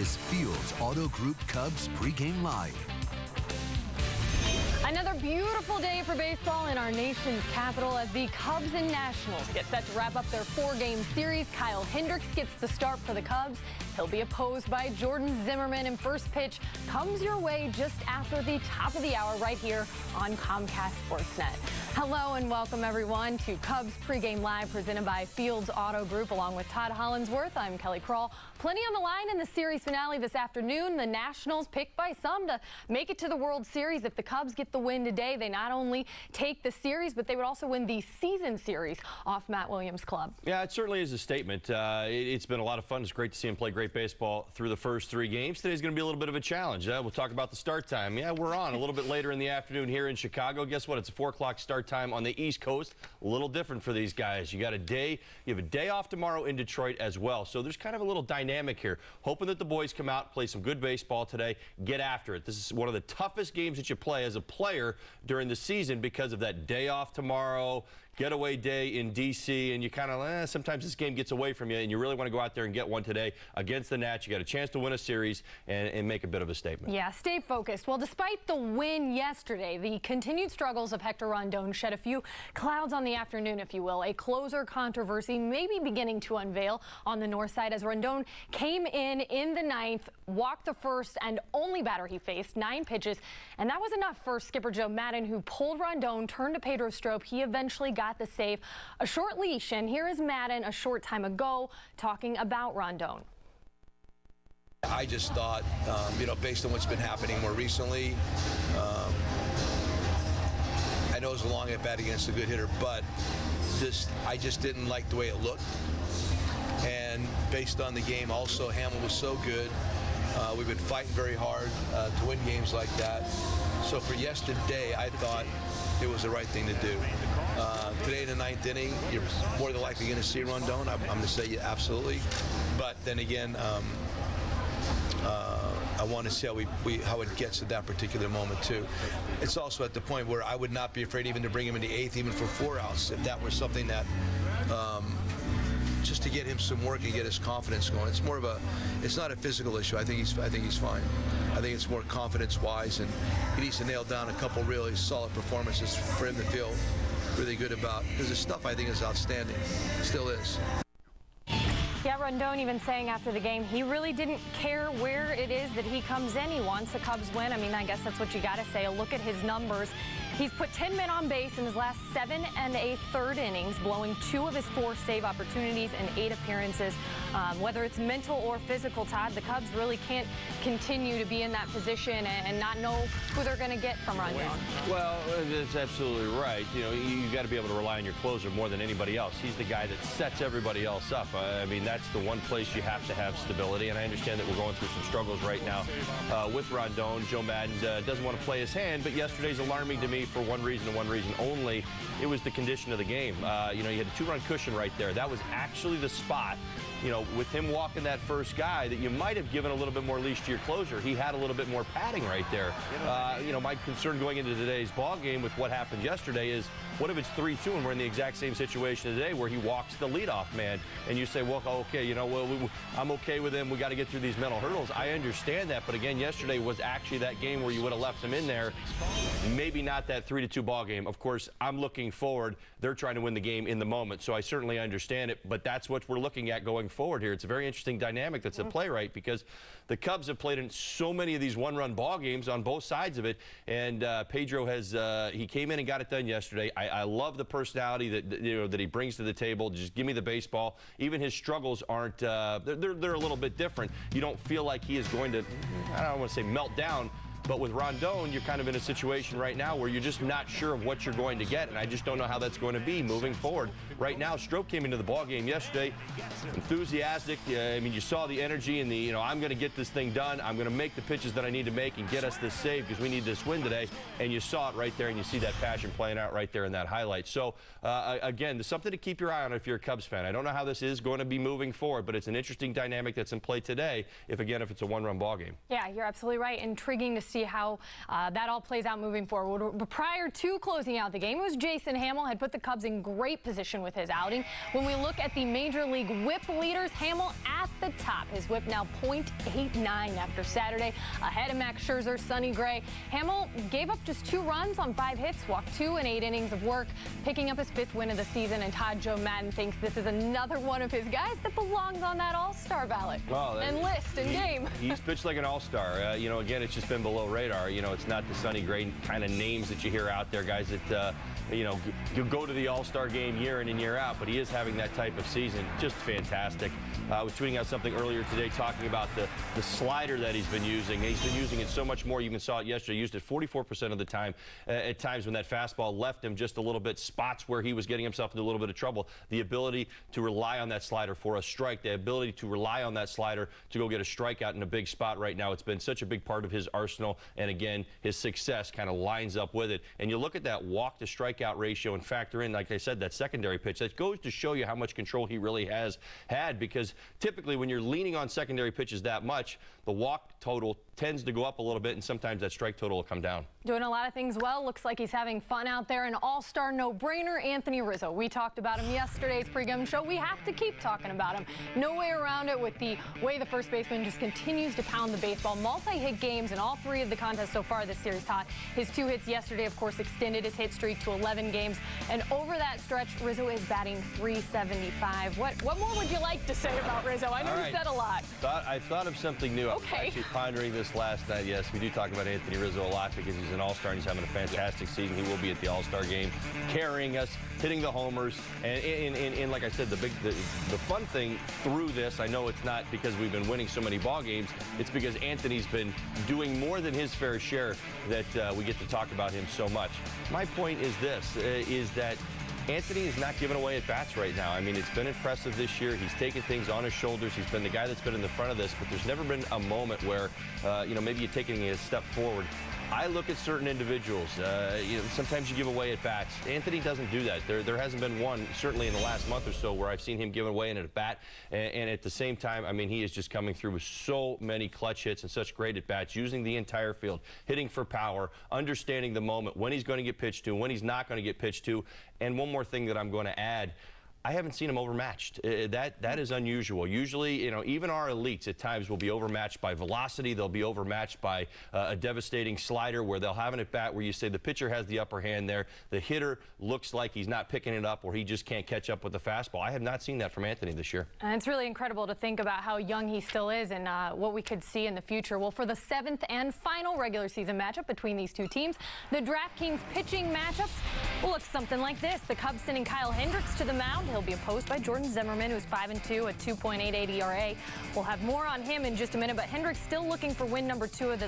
is Fields Auto Group Cubs pregame live. Another beautiful day for baseball in our nation's capital as the Cubs and Nationals get set to wrap up their 4-game series. Kyle Hendricks gets the start for the Cubs. He'll be opposed by Jordan Zimmerman, and first pitch comes your way just after the top of the hour right here on Comcast Sportsnet. Hello and welcome everyone to Cubs pregame live presented by Fields Auto Group along with Todd Hollinsworth. I'm Kelly Kroll. Plenty on the line in the series finale this afternoon. The Nationals picked by some to make it to the World Series. If the Cubs get the win today, they not only take the series, but they would also win the season series off Matt Williams' club. Yeah, it certainly is a statement. It's been a lot of fun. It's great to see him play great baseball through the first 3 games. Today's going to be a little bit of a challenge. We'll talk about the start time. Yeah, we're on a little bit later in the afternoon here in Chicago. Guess what? It's a 4 o'clock start time on the East Coast. A little different for these guys. You have a day off tomorrow in Detroit as well. So there's kind of a little dynamic here. Hoping that the boys come out, play some good baseball today, get after it. This is one of the toughest games that you play as a player during the season because of that day off tomorrow, getaway day in D.C., and you kind of, sometimes this game gets away from you, and you really want to go out there and get one today against the Nats. You got a chance to win a series and make a bit of a statement. Yeah, stay focused. Well, despite the win yesterday, the continued struggles of Hector Rondon shed a few clouds on the afternoon, if you will. A closer controversy may be beginning to unveil on the north side as Rondon came in the 9th, walked the first and only batter he faced, 9 pitches, and that was enough for skipper Joe Maddon, who pulled Rondon, turned to Pedro Strop. He eventually got the save, a short leash, and here is Maddon a short time ago talking about Rondon. I just thought, based on what's been happening more recently, I know it was a long at bat against a good hitter, but I just didn't like the way it looked. And based on the game, also Hamill was so good. We've been fighting very hard to win games like that. So for yesterday, I thought it was the right thing to do. Today in the 9th inning, you're more than likely going to see Rondon. I'm going to say yeah, absolutely. But then again, I want to see how it gets at that particular moment too. It's also at the point where I would not be afraid even to bring him in the 8th, even for 4 outs, if that was something that. Just to get him some work and get his confidence going. It's not a physical issue. I think he's fine. I think it's more confidence-wise, and he needs to nail down a couple really solid performances for him to feel really good about. Because his stuff, I think, is outstanding. Still is. Yeah, Rondon even saying after the game he really didn't care where it is that he comes in. He wants the Cubs win. I mean, I guess that's what you got to say. A look at his numbers. He's put 10 men on base in his last 7 1/3 innings, blowing 2 of his 4 save opportunities and 8 appearances. Whether it's mental or physical, Todd, the Cubs really can't continue to be in that position and not know who they're going to get from Rondon. Well, that's absolutely right. You got to be able to rely on your closer more than anybody else. He's the guy that sets everybody else up. I mean, that's the one place you have to have stability, and I understand that we're going through some struggles right now with Rondon. Joe Maddon doesn't want to play his hand, but yesterday's alarming to me for one reason and one reason only. It was the condition of the game. You had a 2-run cushion right there. That was actually the spot, with him walking that first guy, that you might have given a little bit more leash to your closer. He had a little bit more padding right there. My concern going into today's ball game with what happened yesterday is, what if it's 3-2 and we're in the exact same situation today where he walks the leadoff man and you say, well, okay, I'm okay with him. We got to get through these mental hurdles. I understand that, but again, yesterday was actually that game where you would have left him in there. Maybe not that 3-2 ball game. Of course, I'm looking forward. They're trying to win the game in the moment, so I certainly understand it, but that's what we're looking at going forward here. It's a very interesting dynamic that's at play, right? Because the Cubs have played in so many of these 1-run ball games on both sides of it, and Pedro he came in and got it done yesterday. I love the personality that he brings to the table. Just give me the baseball. Even his struggles aren't they're a little bit different. You don't feel like he is going to, I don't want to say melt down, But with Rondon, you're kind of in a situation right now where you're just not sure of what you're going to get, and I just don't know how that's going to be moving forward. Right now, Strop came into the ballgame yesterday enthusiastic. I mean, you saw the energy and the, I'm going to get this thing done. I'm going to make the pitches that I need to make and get us this save because we need this win today. And you saw it right there, and you see that passion playing out right there in that highlight. So, again, there's something to keep your eye on if you're a Cubs fan. I don't know how this is going to be moving forward, but it's an interesting dynamic that's in play today if it's a one-run ballgame. Yeah, you're absolutely right. Intriguing to see see how that all plays out moving forward. But prior to closing out the game, it was Jason Hamill had put the Cubs in great position with his outing. When we look at the Major League whip leaders, Hamill at the top. His whip now .89 after Saturday, ahead of Max Scherzer, Sonny Gray. Hamill gave up just 2 runs on 5 hits, walked 2 in 8 innings of work, picking up his 5th win of the season. And Todd Joe Madden thinks this is another one of his guys that belongs on that all-star ballot and list and game. He's pitched like an all-star. You know, again, it's just been below radar. You know, it's not the Sonny Gray kind of names that you hear out there, guys that, you know, you go to the all-star game year in and year out, but he is having that type of season. Just fantastic. I was tweeting out something earlier today talking about the slider that he's been using. He's been using it so much more. You even saw it yesterday. He used it 44% of the time. At times when that fastball left him just a little bit, spots where he was getting himself into a little bit of trouble. The ability to rely on that slider for a strike, the ability to rely on that slider to go get a strikeout in a big spot right now. It's been such a big part of his arsenal, and again, his success kind of lines up with it. And you look at that walk to strikeout ratio and factor in, like I said, that secondary pitch. That goes to show you how much control he really has had, because typically when you're leaning on secondary pitches that much, the walk total tends to go up a little bit, and sometimes that strike total will come down. Doing a lot of things well. Looks like he's having fun out there. An all-star no-brainer, Anthony Rizzo. We talked about him yesterday's pregame show. We have to keep talking about him. No way around it with the way the first baseman just continues to pound the baseball. Multi-hit games in all 3 of the contests so far this series, Todd. His 2 hits yesterday, of course, extended his hit streak to 11 games. And over that stretch, Rizzo is batting .375. What more would you like to say about Rizzo? I know you said a lot. I thought of something new. Okay. I was actually pondering this last night. Yes, we do talk about Anthony Rizzo a lot because he's an all-star and he's having a fantastic season. He will be at the all-star game, carrying us, hitting the homers. And like I said, the fun thing through this, I know it's not because we've been winning so many ball games. It's because Anthony's been doing more than his fair share that we get to talk about him so much. My point is this, is that Anthony is not giving away at bats right now. I mean, it's been impressive this year. He's taken things on his shoulders. He's been the guy that's been in the front of this, but there's never been a moment where, you know, maybe you're taking a step forward. I look at certain individuals, you know, sometimes you give away at bats. Anthony doesn't do that. There hasn't been one, certainly in the last month or so, where I've seen him give away an at bat. And at the same time, I mean, he is just coming through with so many clutch hits and such great at bats, using the entire field, hitting for power, understanding the moment, when he's going to get pitched to, when he's not going to get pitched to. And one more thing that I'm going to add, I haven't seen him overmatched. That is unusual. Usually, you know, even our elites at times will be overmatched by velocity. They'll be overmatched by a devastating slider where they'll have an at-bat where you say the pitcher has the upper hand there. The hitter looks like he's not picking it up or he just can't catch up with the fastball. I have not seen that from Anthony this year. And it's really incredible to think about how young he still is and what we could see in the future. Well, for the 7th and final regular season matchup between these 2 teams, the DraftKings pitching matchups will look something like this. The Cubs sending Kyle Hendricks to the mound. He'll be opposed by Jordan Zimmerman, who's 5-2 at 2.88 ERA. We'll have more on him in just a minute, but Hendricks still looking for win number 2 of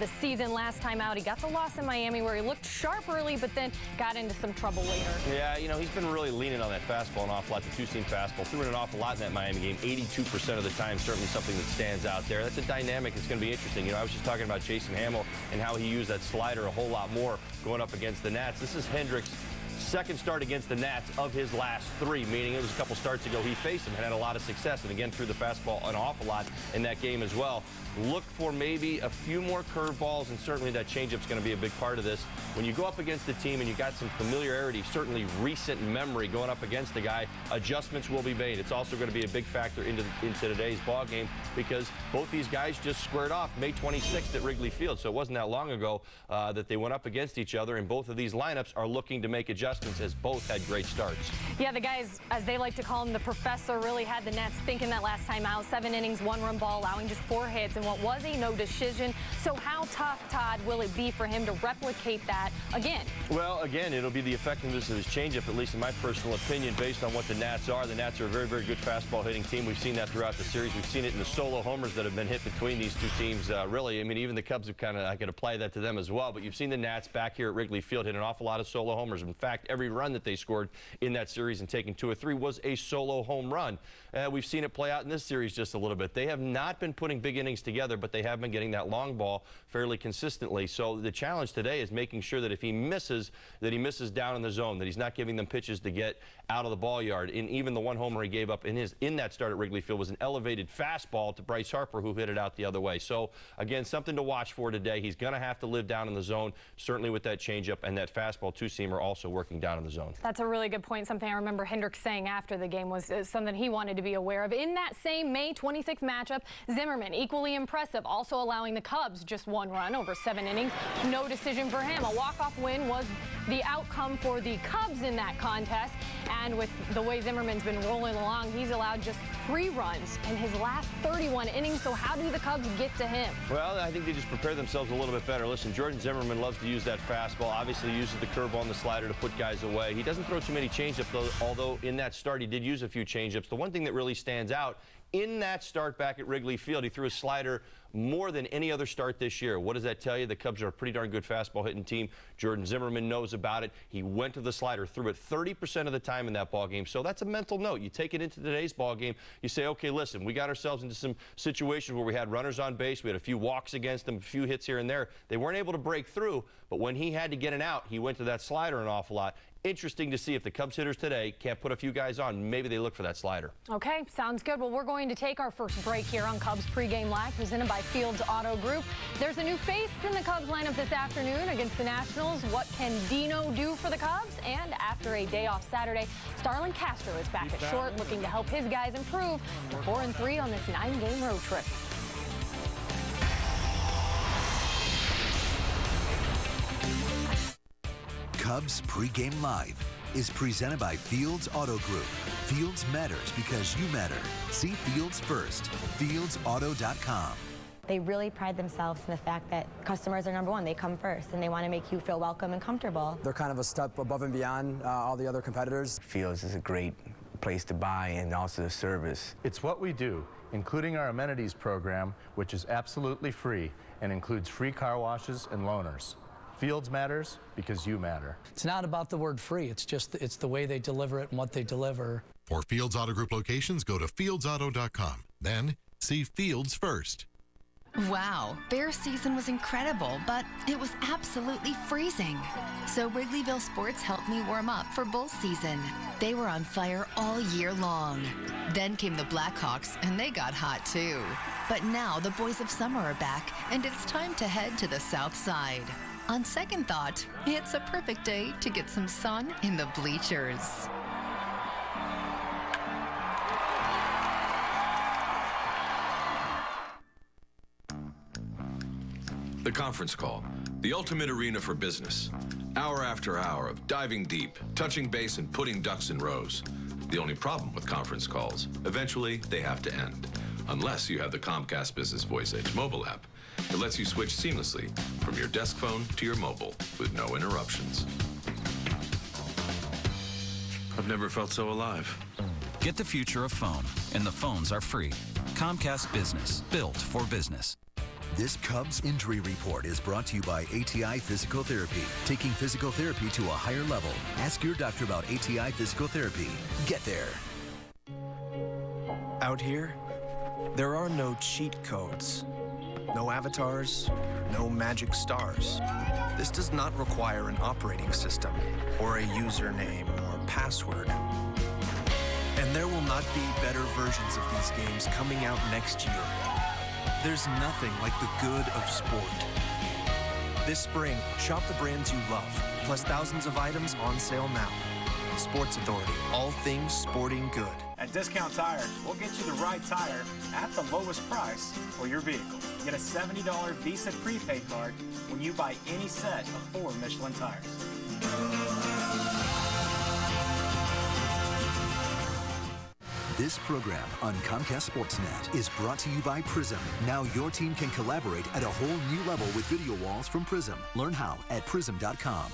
the season. Last time out, he got the loss in Miami where he looked sharp early, but then got into some trouble later. Yeah, you know, he's been really leaning on that fastball an awful lot, the 2-seam fastball. Threw it an awful lot in that Miami game, 82% of the time, certainly something that stands out there. That's a dynamic that's going to be interesting. You know, I was just talking about Jason Hamill and how he used that slider a whole lot more going up against the Nats. This is Hendricks' 2nd start against the Nats of his last 3, meaning it was a couple starts ago he faced him and had a lot of success, and again threw the fastball an awful lot in that game as well. Look for maybe a few more curveballs, and certainly that changeup's going to be a big part of this. When you go up against the team and you got some familiarity, certainly recent memory going up against the guy, adjustments will be made. It's also going to be a big factor into today's ball game because both these guys just squared off May 26th at Wrigley Field, so it wasn't that long ago that they went up against each other, and both of these lineups are looking to make adjustments as both had great starts. Yeah, the guys, as they like to call him, the professor, really had the Nats thinking that last time out. 7 innings, 1-run ball, allowing just 4 hits, and what was a no decision. So how tough, Todd, will it be for him to replicate that again? Well, again, it'll be the effectiveness of his changeup, at least in my personal opinion, based on what the Nats are. The Nats are a very, very good fastball hitting team. We've seen that throughout the series. We've seen it in the solo homers that have been hit between these 2 teams. Really, I mean, even the Cubs have kind of, I could apply that to them as well. But you've seen the Nats back here at Wrigley Field hit an awful lot of solo homers. In fact, every run that they scored in that series and taking 2 or 3 was a solo home run. We've seen it play out in this series just a little bit. They have not been putting big innings together, but they have been getting that long ball ball fairly consistently. So the challenge today is making sure that if he misses, that he misses down in the zone, that he's not giving them pitches to get out of the ball yard. And even the one homer he gave up in that start at Wrigley Field was an elevated fastball to Bryce Harper, who hit it out the other way. So again, something to watch for today. He's going to have to live down in the zone, certainly with that changeup and that fastball two-seamer also working down in the zone. That's a really good point. Something I remember Hendricks saying after the game was something he wanted to be aware of. In that same May 26th matchup, Zimmerman, equally impressive, also allowing the Cubs just 1 run over 7 innings. No decision for him. A walk-off win was the outcome for the Cubs in that contest. And with the way Zimmerman's been rolling along, he's allowed just 3 runs in his last 31 innings. So how do the Cubs get to him? Well, I think they just prepare themselves a little bit better. Listen, Jordan Zimmerman loves to use that fastball. Obviously uses the curveball and the slider to put guys away. He doesn't throw too many changeups, though, although in that start he did use a few changeups. The one thing that really stands out in that start back at Wrigley Field, he threw a slider more than any other start this year. What does that tell you? The Cubs are a pretty darn good fastball hitting team. Jordan Zimmerman knows about it. He went to the slider, threw it 30% of the time in that ball game. So that's a mental note. You take it into today's ball game. You say, okay, listen, we got ourselves into some situations where we had runners on base. We had a few walks against them, a few hits here and there. They weren't able to break through, but when he had to get an out, he went to that slider an awful lot. Interesting to see if the Cubs hitters today can't put a few guys on. Maybe they look for that slider. Okay, sounds good. Well, we're going to take our first break here on Cubs pregame live, presented by Fields Auto Group. There's a new face in the Cubs lineup this afternoon against the Nationals. What can Dino do for the Cubs? And after a day off Saturday, Starlin Castro is back at short, looking to help his guys improve. 4-3 on this 9-game road trip. Cubs pregame live is presented by Fields Auto Group. Fields matters because you matter. See Fields first. FieldsAuto.com. They really pride themselves in the fact that customers are number one. They come first, and they want to make you feel welcome and comfortable. They're kind of a step above and beyond all the other competitors. Fields is a great place to buy, and also the service. It's what we do, including our amenities program, which is absolutely free and includes free car washes and loaners. Fields matters because you matter. It's not about the word free. It's the way they deliver it and what they deliver. For Fields Auto Group locations, go to FieldsAuto.com. Then see Fields first. Wow, bear season was incredible, but it was absolutely freezing. So Wrigleyville Sports helped me warm up for bull season. They were on fire all year long. Then came the Blackhawks, and they got hot too. But now the boys of summer are back, and it's time to head to the south side. On second thought, it's a perfect day to get some sun in the bleachers. The conference call, the ultimate arena for business. Hour after hour of diving deep, touching base, and putting ducks in rows. The only problem with conference calls, eventually they have to end. Unless you have the Comcast Business Voice Edge mobile app. It lets you switch seamlessly from your desk phone to your mobile with no interruptions. I've never felt so alive. Get the future of phone, and the phones are free. Comcast Business, built for business. This Cubs injury report is brought to you by ATI Physical Therapy. Taking physical therapy to a higher level. Ask your doctor about ATI Physical Therapy. Get there. Out here, there are no cheat codes. No avatars, no magic stars. This does not require an operating system or a username or password. And there will not be better versions of these games coming out next year. There's nothing like the good of sport. This spring, shop the brands you love, plus thousands of items on sale now. Sports Authority, all things sporting good. At Discount Tire, we'll get you the right tire at the lowest price for your vehicle. Get a $70 Visa prepaid card when you buy any set of 4 Michelin tires. This program on Comcast Sportsnet is brought to you by Prism. Now your team can collaborate at a whole new level with video walls from Prism. Learn how at Prism.com.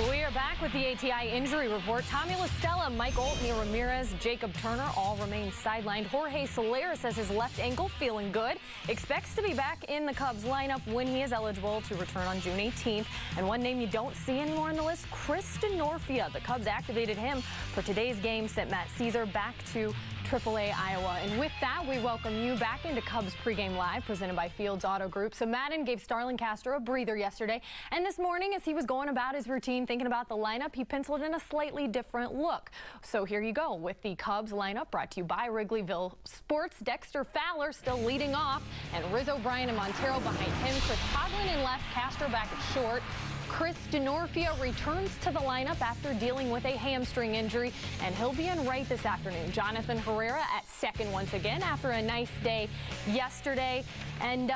We are back Back with the ATI injury report. Tommy LaStella, Mike Oltney, Ramirez, Jacob Turner all remain sidelined. Jorge Soler says his left ankle feeling good. Expects to be back in the Cubs lineup when he is eligible to return on June 18th. And one name you don't see anymore on the list, Chris Denorfia. The Cubs activated him for today's game, sent Matt Caesar back to AAA Iowa. And with that, we welcome you back into Cubs pregame live, presented by Fields Auto Group. So Madden gave Starlin Castro a breather yesterday, and this morning, as he was going about his routine, thinking about the lineup, he penciled in a slightly different look. So here you go with the Cubs lineup, brought to you by Wrigleyville Sports. Dexter Fowler still leading off, and Rizzo, Bryan, and Montero behind him. Chris Coghlan in left, Castro back at short. Chris Denorfia returns to the lineup after dealing with a hamstring injury, and he'll be in right this afternoon. Jonathan Herrera at second once again after a nice day yesterday. And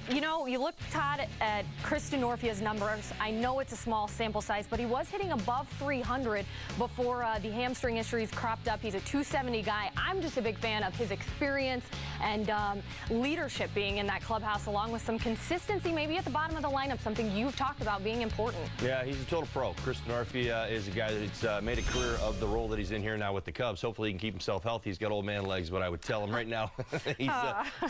you know, you look, Todd, at Chris Denorfia's numbers. I know it's a small sample size, but he was hitting above 300 before the hamstring injuries cropped up. He's a 270 guy. I'm just a big fan of his experience and leadership being in that clubhouse, along with some consistency maybe at the bottom of the lineup, something you've talked about being important. Yeah, he's a total pro. Chris Denorfia is a guy that's made a career of the role that he's in here now with the Cubs. Hopefully he can keep himself healthy. He's got old man legs, but I would tell him right now, he's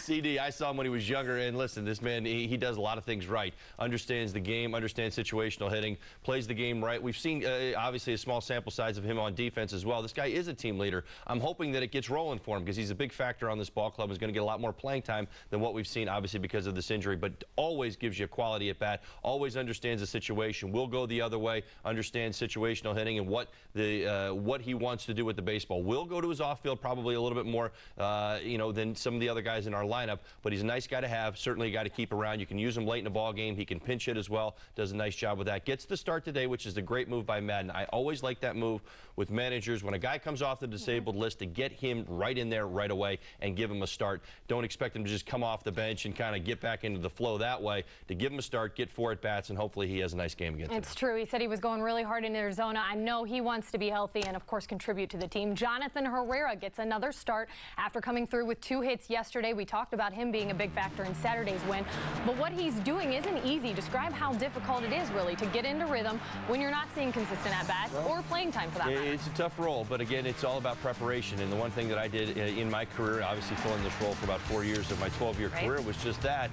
CD. I saw him when he was younger, and listen, this man, he does a lot of things right. Understands the game, understands situational hitting, plays the game right. We've seen, obviously, a small sample size of him on defense as well. This guy is a team leader. I'm hoping that it gets rolling for him because he's a big factor on this ball club. He's going to get a lot more playing time than what we've seen, obviously, because of this injury, but always gives you a quality at bat, always understands the situation, will go the other way, understands situational hitting and what he wants to do with the baseball. Will go to his off-field probably a little bit more, than some of the other guys in our lineup, but he's a nice guy to have, certainly a guy to keep around. You can use him late in a ball game. He can pinch hit as well. Does a nice job with that. Gets the start today, which is a great move by Madden. I always like that move with managers. When a guy comes off the disabled list, to get him right in there right away and give him a start. Don't expect him to just come off the bench and kind of get back into the flow that way. To give him a start, get 4 at-bats, and hopefully he has a nice game again. It's true. He said he was going really hard in Arizona. I know he wants to be healthy and, of course, contribute to the team. Jonathan Herrera gets another start after coming through with 2 hits yesterday. We talked about him being a big factor in Saturday's win. But what he's doing isn't easy. Describe how difficult it is, really, to get into rhythm when you're not seeing consistent at-bats or playing time for that matter. It's a tough role, but again, it's all about preparation. And the one thing that I did in my career, obviously filling this role for about 4 years of my 12-year career, was just that,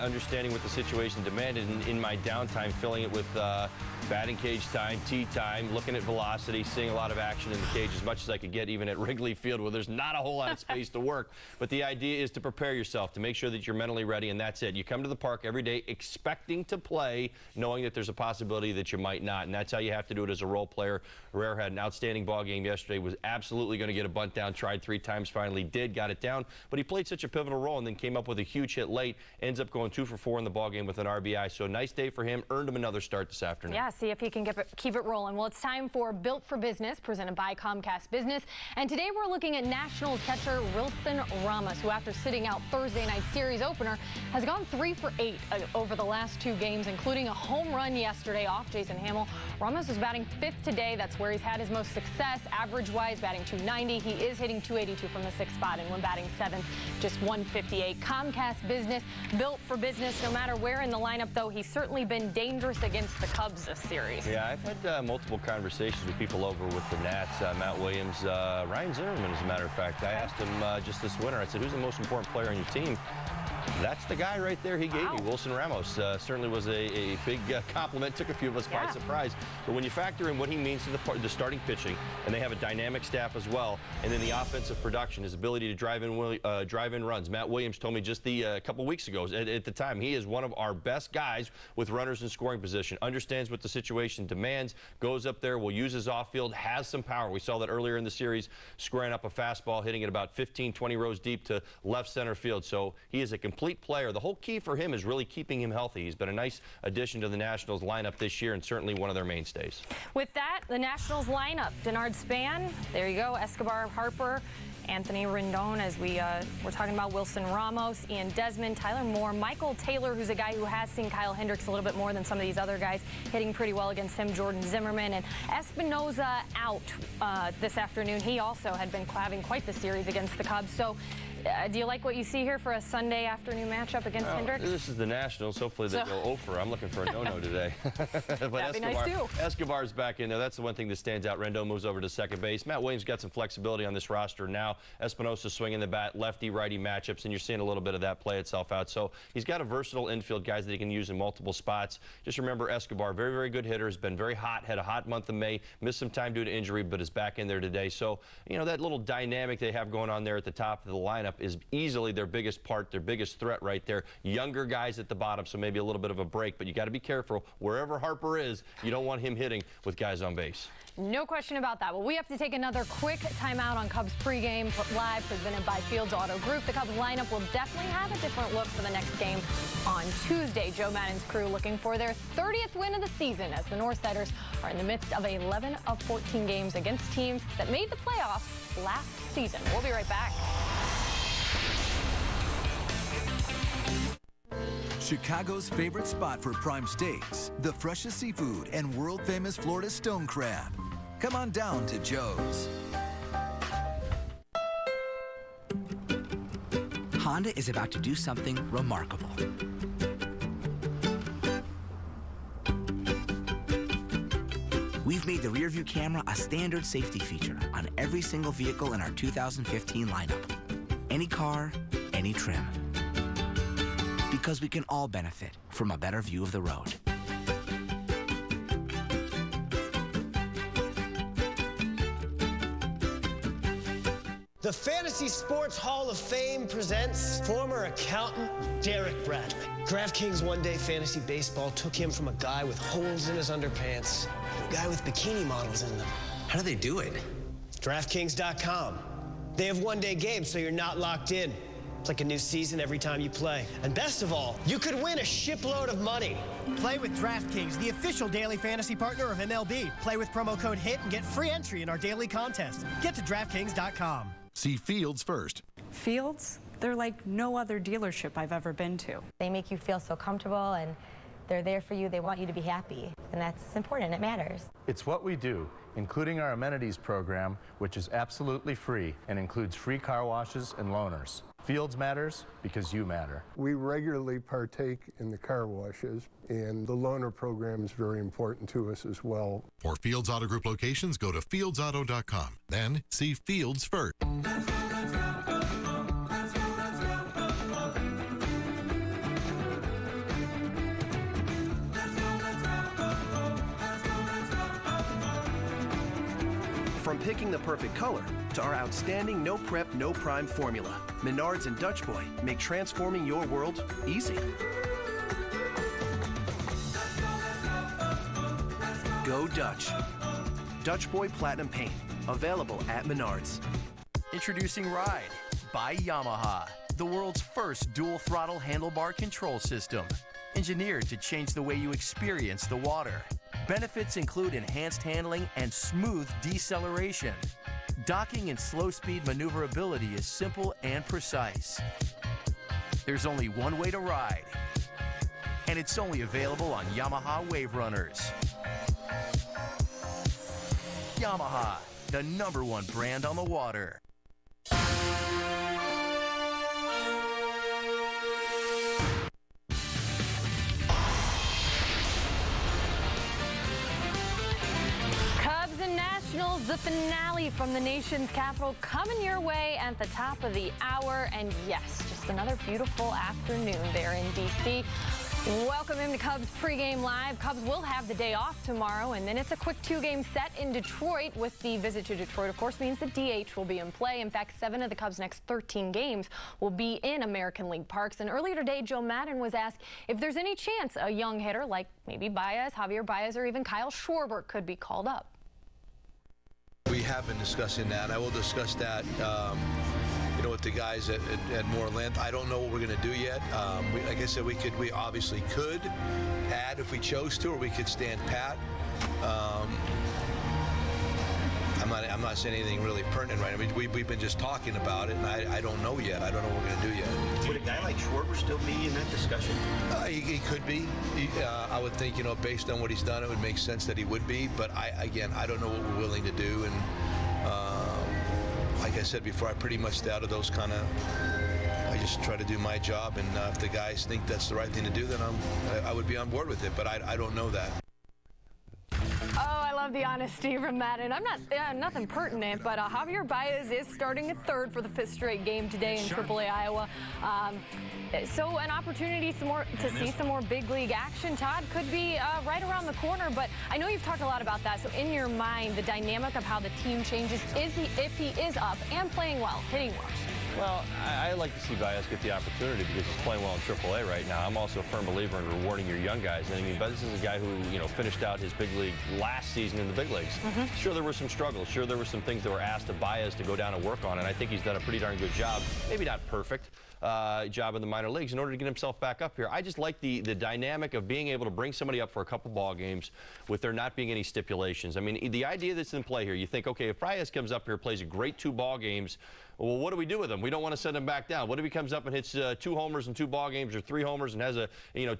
understanding what the situation demanded, and in my downtime, filling it with batting cage time, tee time, looking at velocity, seeing a lot of action in the cage as much as I could get, even at Wrigley Field, where there's not a whole lot of space to work. But the idea is to prepare yourself, to make sure that you're mentally ready, and that's it. You come to the park every day expecting to play, knowing that there's a possibility that you might not, and that's how you have to do it as a role player. Herrera had an outstanding ball game yesterday, was absolutely going to get a bunt down, tried 3 times, finally did, got it down, but he played such a pivotal role and then came up with a huge hit late, ends up going 2 for 4 in the ball game with an RBI. So a nice day for him, earned him another start this afternoon. Yeah, see if he can keep it rolling. Well, it's time for Built for Business, presented by Comcast Business, and today we're looking at Nationals catcher Wilson Ramos, who after sitting out Thursday night series opener has gone 3 for 8 over the last 2 games, including a home run yesterday off Jason Hamill. Ramos is batting 5th today. That's where he's had his most success. Average-wise, batting .290. He is hitting .282 from the 6th spot, and when batting 7th, just .158. Comcast Business, built for business. No matter where in the lineup, though, he's certainly been dangerous against the Cubs this series. Yeah, I've had multiple conversations with people over with the Nats, Matt Williams, Ryan Zimmerman, as a matter of fact. I asked him just this winter, I said, who's the most important player on your team? That's the guy right there he gave me, Wilson Ramos. Certainly was a big compliment, took a few of us by surprise. But when you factor in what he means to the starting pitching, and they have a dynamic staff as well, and then the offensive production, his ability to drive in runs. Matt Williams told me just a couple weeks ago, at the time, he is one of our best guys with runners in scoring position, understands what the situation demands, goes up there, will use his off-field, has some power. We saw that earlier in the series, squaring up a fastball, hitting it about 15, 20 rows deep to left center field. So he is a complete player. The whole key for him is really keeping him healthy. He's been a nice addition to the Nationals lineup this year and certainly one of their mainstays. With that, the Nationals lineup, Denard Span, there you go, Escobar, Harper, Anthony Rendon, as we're talking about Wilson Ramos, Ian Desmond, Tyler Moore, Michael Taylor, who's a guy who has seen Kyle Hendricks a little bit more than some of these other guys, hitting pretty well against him, Jordan Zimmerman, and Espinoza out this afternoon. He also had been having quite the series against the Cubs. So Do you like what you see here for a Sunday afternoon matchup against Hendricks? This is the Nationals. Hopefully they go over. I'm looking for a no-no today. But that'd be nice too. Escobar's back in there. That's the one thing that stands out. Rendon moves over to second base. Matt Williams got some flexibility on this roster now. Espinosa swinging the bat, lefty-righty matchups, and you're seeing a little bit of that play itself out. So he's got a versatile infield, guys that he can use in multiple spots. Just remember Escobar, very, very good hitter, has been very hot, had a hot month of May, missed some time due to injury, but is back in there today. So, you know, that little dynamic they have going on there at the top of the lineup is easily their biggest part, their biggest threat right there. Younger guys at the bottom, so maybe a little bit of a break, but you got to be careful. Wherever Harper is, you don't want him hitting with guys on base. No question about that. Well, we have to take another quick timeout on Cubs pregame live presented by Fields Auto Group. The Cubs lineup will definitely have a different look for the next game on Tuesday. Joe Maddon's crew looking for their 30th win of the season as the Northsiders are in the midst of 11 of 14 games against teams that made the playoffs last season. We'll be right back. Chicago's favorite spot for prime steaks, the freshest seafood, and world-famous Florida stone crab. Come on down to Joe's. Honda is about to do something remarkable. We've made the rear view camera a standard safety feature on every single vehicle in our 2015 lineup. Any car, any trim. Because we can all benefit from a better view of the road. The Fantasy Sports Hall of Fame presents former accountant Derek Bradley. DraftKings One Day Fantasy Baseball took him from a guy with holes in his underpants to a guy with bikini models in them. How do they do it? DraftKings.com. They have one-day games, so you're not locked in. It's like a new season every time you play. And best of all, you could win a shipload of money. Play with DraftKings, the official daily fantasy partner of MLB. Play with promo code HIT and get free entry in our daily contest. Get to DraftKings.com. See Fields first. Fields, they're like no other dealership I've ever been to. They make you feel so comfortable, and they're there for you. They want you to be happy, and that's important. It matters. It's what we do, including our amenities program, which is absolutely free and includes free car washes and loaners. Fields matters because you matter. We regularly partake in the car washes, and the loaner program is very important to us as well. For Fields Auto Group locations, go to fieldsauto.com. Then see Fields first. From picking the perfect color to our outstanding no prep, no prime formula, Menards and Dutch Boy make transforming your world easy. Go Dutch. Dutch Boy Platinum Paint, available at Menards. Introducing Ride by Yamaha, the world's first dual throttle handlebar control system. Engineered to change the way you experience the water. Benefits include enhanced handling and smooth deceleration. Docking and slow speed maneuverability is simple and precise. There's only one way to ride, and it's only available on Yamaha Wave Runners. Yamaha, the #1 brand on the water. The finale from the nation's capital coming your way at the top of the hour. And yes, just another beautiful afternoon there in D.C. Welcome into Cubs pregame live. Cubs will have the day off tomorrow, and then it's a quick 2-game set in Detroit. With the visit to Detroit, of course, means the DH will be in play. In fact, 7 of the Cubs' next 13 games will be in American League parks. And earlier today, Joe Maddon was asked if there's any chance a young hitter like maybe Baez, Javier Baez, or even Kyle Schwarber could be called up. We have been discussing that. I will discuss that, with the guys at more length. I don't know what we're going to do yet. Like I said, we obviously could add if we chose to, or we could stand pat. I'm not saying anything really pertinent right now. I mean, we've been just talking about it, and I don't know yet. I don't know what we're going to do yet. Would a guy like Schwarber still be in that discussion? He could be. I would think, based on what he's done, it would make sense that he would be. But I don't know what we're willing to do. And like I said before, I pretty much stay out of those kind of I just try to do my job, and if the guys think that's the right thing to do, then I would be on board with it, but I don't know that. Oh, I love the honesty from Madden. I'm not, nothing pertinent, but Javier Baez is starting at third for the 5th straight game today in AAA Iowa. So an opportunity to see some more big league action, Todd, could be right around the corner, but I know you've talked a lot about that. So in your mind, the dynamic of how the team changes if he is up and playing well, hitting well. Well, I like to see Baez get the opportunity because he's playing well in AAA right now. I'm also a firm believer in rewarding your young guys. And I mean, but this is a guy who, finished out his big league last season in the big leagues. Sure, there were some struggles. Sure, there were some things that were asked of Baez to go down and work on, and I think he's done a pretty darn good job. Maybe not perfect job in the minor leagues in order to get himself back up here. I just like the dynamic of being able to bring somebody up for a couple ball games with there not being any stipulations. I mean, the idea that's in play here, you think, okay, if Baez comes up here, plays a great 2 ball games, well, what do we do with him? We don't want to send him back down. What if he comes up and hits 2 homers in 2 ball games or 3 homers and has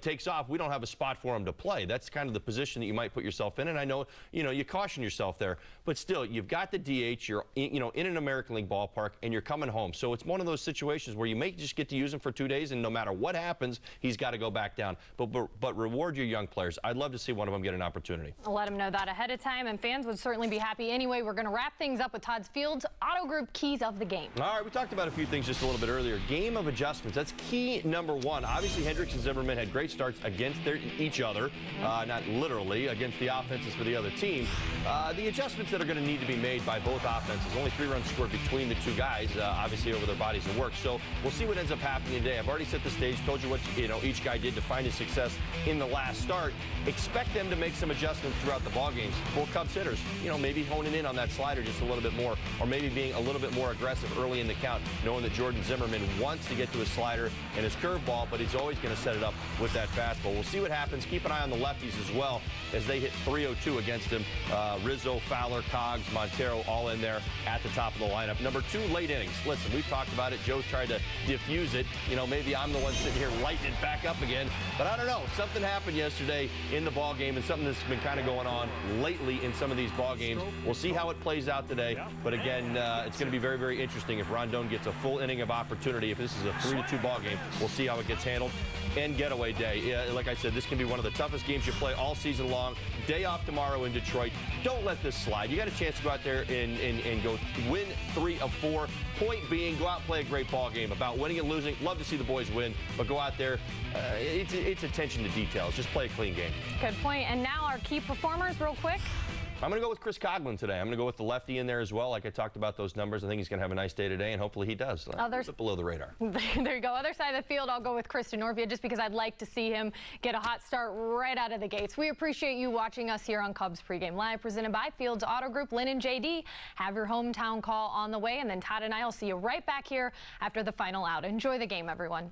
takes off? We don't have a spot for him to play. That's kind of the position that you might put yourself in. And I know, you caution yourself there, but still, you've got the DH. You're, in an American League ballpark, and you're coming home. So it's one of those situations where you may just get to use him for 2 days, and no matter what happens, he's got to go back down. But reward your young players. I'd love to see one of them get an opportunity. I'll let them know that ahead of time, and fans would certainly be happy anyway. We're going to wrap things up with Todd's Fields Auto Group keys of the game. All right, we talked about a few things just a little bit earlier. Game of adjustments. That's key number 1. Obviously, Hendricks and Zimmerman had great starts against each other, not literally against the offenses for the other team. The adjustments that are going to need to be made by both offenses. Only 3 runs scored between the 2 guys, obviously over their bodies of work. So we'll see what ends up happening today. I've already set the stage, told you what each guy did to find his success in the last start. Expect them to make some adjustments throughout the ball games. For Cubs hitters, maybe honing in on that slider just a little bit more, or maybe being a little bit more aggressive early in the count, knowing that Jordan Zimmerman wants to get to his slider and his curveball, but he's always going to set it up with that fastball. We'll see what happens. Keep an eye on the lefties as well as they hit 302 against him. Rizzo, Fowler, Cogs, Montero all in there at the top of the lineup. Number 2, late innings. Listen, we've talked about it. Joe's tried to diffuse it. Maybe I'm the one sitting here lighting it back up again, but I don't know. Something happened yesterday in the ball game, and something that's been kind of going on lately in some of these ball games. We'll see how it plays out today, but again, it's going to be very, very interesting if Rondon gets a full inning of opportunity. If this is a 3-2 ball game, we'll see how it gets handled. And getaway day. Yeah, like I said, this can be one of the toughest games you play all season long. Day off tomorrow in Detroit. Don't let this slide. You got a chance to go out there and go win 3 of 4. Point being, go out and play a great ball game. About winning and losing, love to see the boys win, but go out there. It's attention to details. Just play a clean game. Good point. And now our key performers, real quick. I'm going to go with Chris Coghlan today. I'm going to go with the lefty in there as well. Like I talked about those numbers, I think he's going to have a nice day today, and hopefully he does. Others below the radar. There you go. Other side of the field, I'll go with Kristen Norvia just because I'd like to see him get a hot start right out of the gates. We appreciate you watching us here on Cubs Pregame Live, presented by Fields Auto Group. Lynn and JD have your hometown call on the way, and then Todd and I will see you right back here after the final out. Enjoy the game, everyone.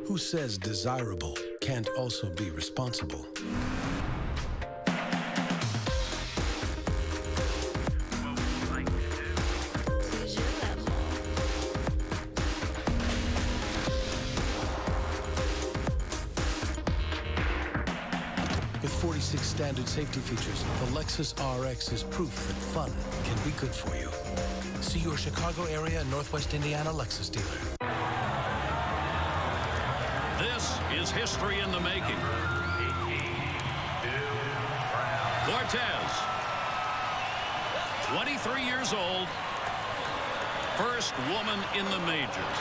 Who says desirable can't also be responsible? With 46 standard safety features, the Lexus RX is proof that fun can be good for you. See your Chicago area and Northwest Indiana Lexus dealer. This is history in the making. Cortez, 23 years old, first woman in the majors.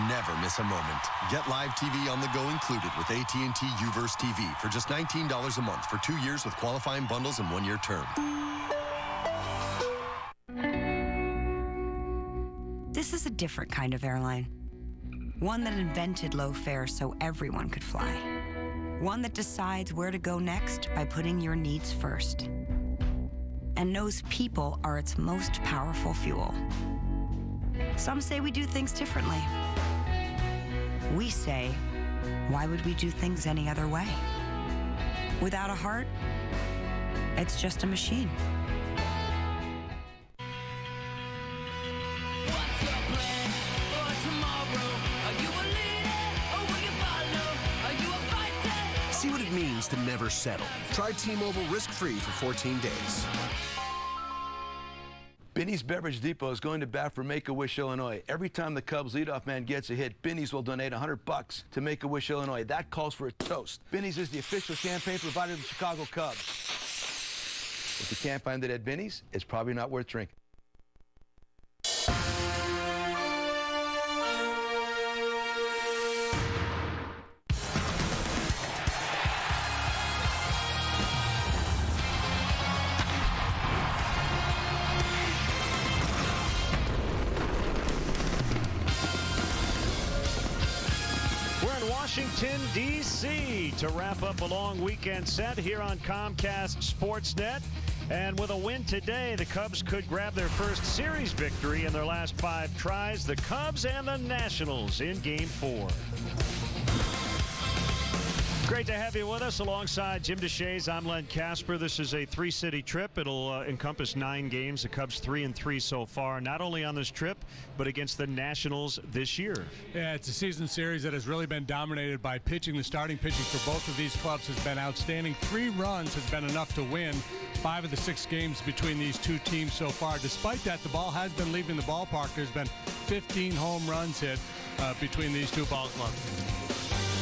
Never miss a moment. Get live TV on the go included with AT&T Uverse TV for just $19 a month for 2 years with qualifying bundles and 1-year term. This is a different kind of airline. One that invented low fares so everyone could fly. One that decides where to go next by putting your needs first. And knows people are its most powerful fuel. Some say we do things differently. We say, why would we do things any other way? Without a heart, it's just a machine. See what it means to never settle. Try T-Mobile risk-free for 14 days. Binny's Beverage Depot is going to bat for Make-A-Wish, Illinois. Every time the Cubs leadoff man gets a hit, Binny's will donate $100 to Make-A-Wish, Illinois. That calls for a toast. Binny's is the official champagne provider of the Chicago Cubs. If you can't find it at Binny's, it's probably not worth drinking. Washington, D.C. to wrap up a long weekend set here on Comcast Sportsnet. And with a win today, the Cubs could grab their first series victory in their last 5 tries. The Cubs and the Nationals in Game 4. Great to have you with us alongside Jim DeShays. I'm Len Casper. This is a 3-city trip. It'll encompass 9 games. The Cubs 3-3 so far, not only on this trip, but against the Nationals this year. Yeah, it's a season series that has really been dominated by pitching. The starting pitching for both of these clubs has been outstanding. 3 runs has been enough to win 5 of the 6 games between these two teams so far. Despite that, the ball has been leaving the ballpark. There's been 15 home runs hit between these two ball clubs.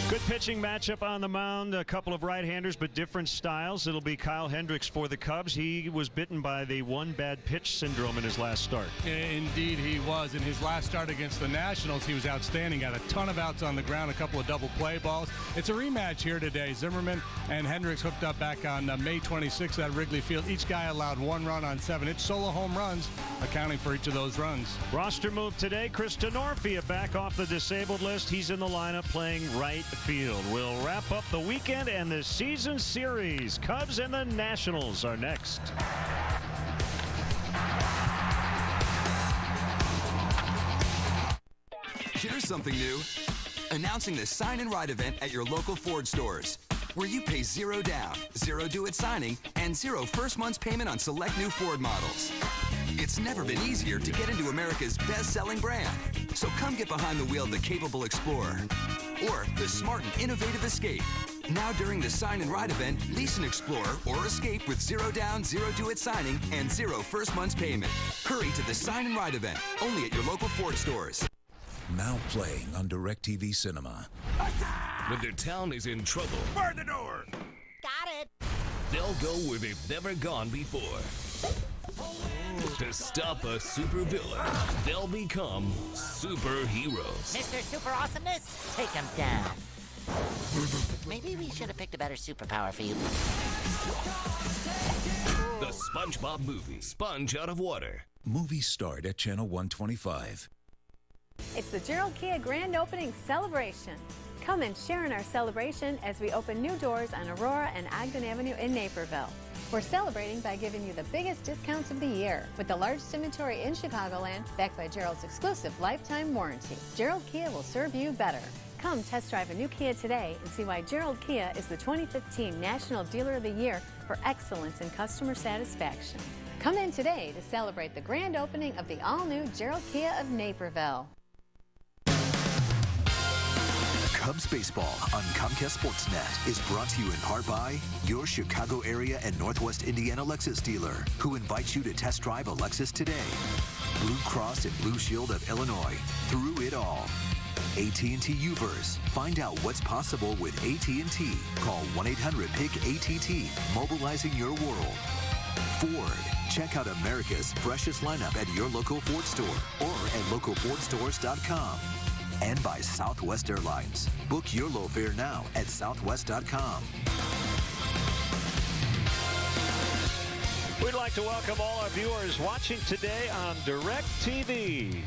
Good pitching matchup on the mound. A couple of right-handers, but different styles. It'll be Kyle Hendricks for the Cubs. He was bitten by the one bad pitch syndrome in his last start. Indeed, he was. In his last start against the Nationals, he was outstanding. Got a ton of outs on the ground, a couple of double play balls. It's a rematch here today. Zimmerman and Hendricks hooked up back on May 26th at Wrigley Field. Each guy allowed 1 run on 7. It's solo home runs, accounting for each of those runs. Roster move today. Chris Denorfia back off the disabled list. He's in the lineup playing right field. We'll wrap up the weekend and the season series. Cubs and the Nationals are next. Here's something new. Announcing the Sign and Ride event at your local Ford stores, where you pay 0 down, 0 due at signing, and 0 first month's payment on select new Ford models. It's never been easier to get into America's best-selling brand. So come get behind the wheel of the capable Explorer or the smart and innovative Escape. Now during the Sign and Ride event, lease an Explorer or Escape with 0 down, 0 due at signing, and 0 first month's payment. Hurry to the Sign and Ride event, only at your local Ford stores. Now playing on DirecTV Cinema. When their town is in trouble, bar the door. Got it. They'll go where they've never gone before. To stop a supervillain, they'll become superheroes. Mr. Super Awesomeness, take him down. Maybe we should have picked a better superpower for you. The SpongeBob movie, Sponge Out of Water. Movies start at Channel 125. It's the Gerald Kia Grand Opening Celebration. Come and share in our celebration as we open new doors on Aurora and Ogden Avenue in Naperville. We're celebrating by giving you the biggest discounts of the year with the largest inventory in Chicagoland, backed by Gerald's exclusive lifetime warranty. Gerald Kia will serve you better. Come test drive a new Kia today and see why Gerald Kia is the 2015 National Dealer of the Year for excellence in customer satisfaction. Come in today to celebrate the grand opening of the all-new Gerald Kia of Naperville. Cubs baseball on Comcast Sportsnet is brought to you in part by your Chicago area and Northwest Indiana Lexus dealer, who invites you to test drive a Lexus today. Blue Cross and Blue Shield of Illinois, through it all. AT&T Uverse. Find out what's possible with AT&T. Call 1-800-PIC-ATT, mobilizing your world. Ford. Check out America's freshest lineup at your local Ford store or at localfordstores.com. And by Southwest Airlines. Book your low fare now at southwest.com. We'd like to welcome all our viewers watching today on DirecTV.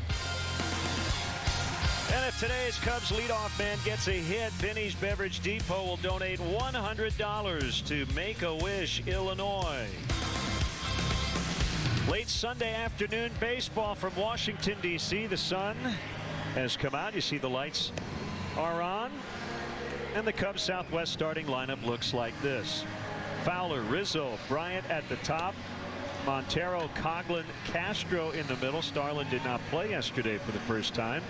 And if today's Cubs leadoff man gets a hit, Benny's Beverage Depot will donate $100 to Make-A-Wish, Illinois. Late Sunday afternoon baseball from Washington, D.C. The sun has come out. You see the lights are on. And the Cubs Southwest starting lineup looks like this. Fowler, Rizzo, Bryant at the top. Montero, Coghlan, Castro in the middle. Starlin did not play yesterday for the first time.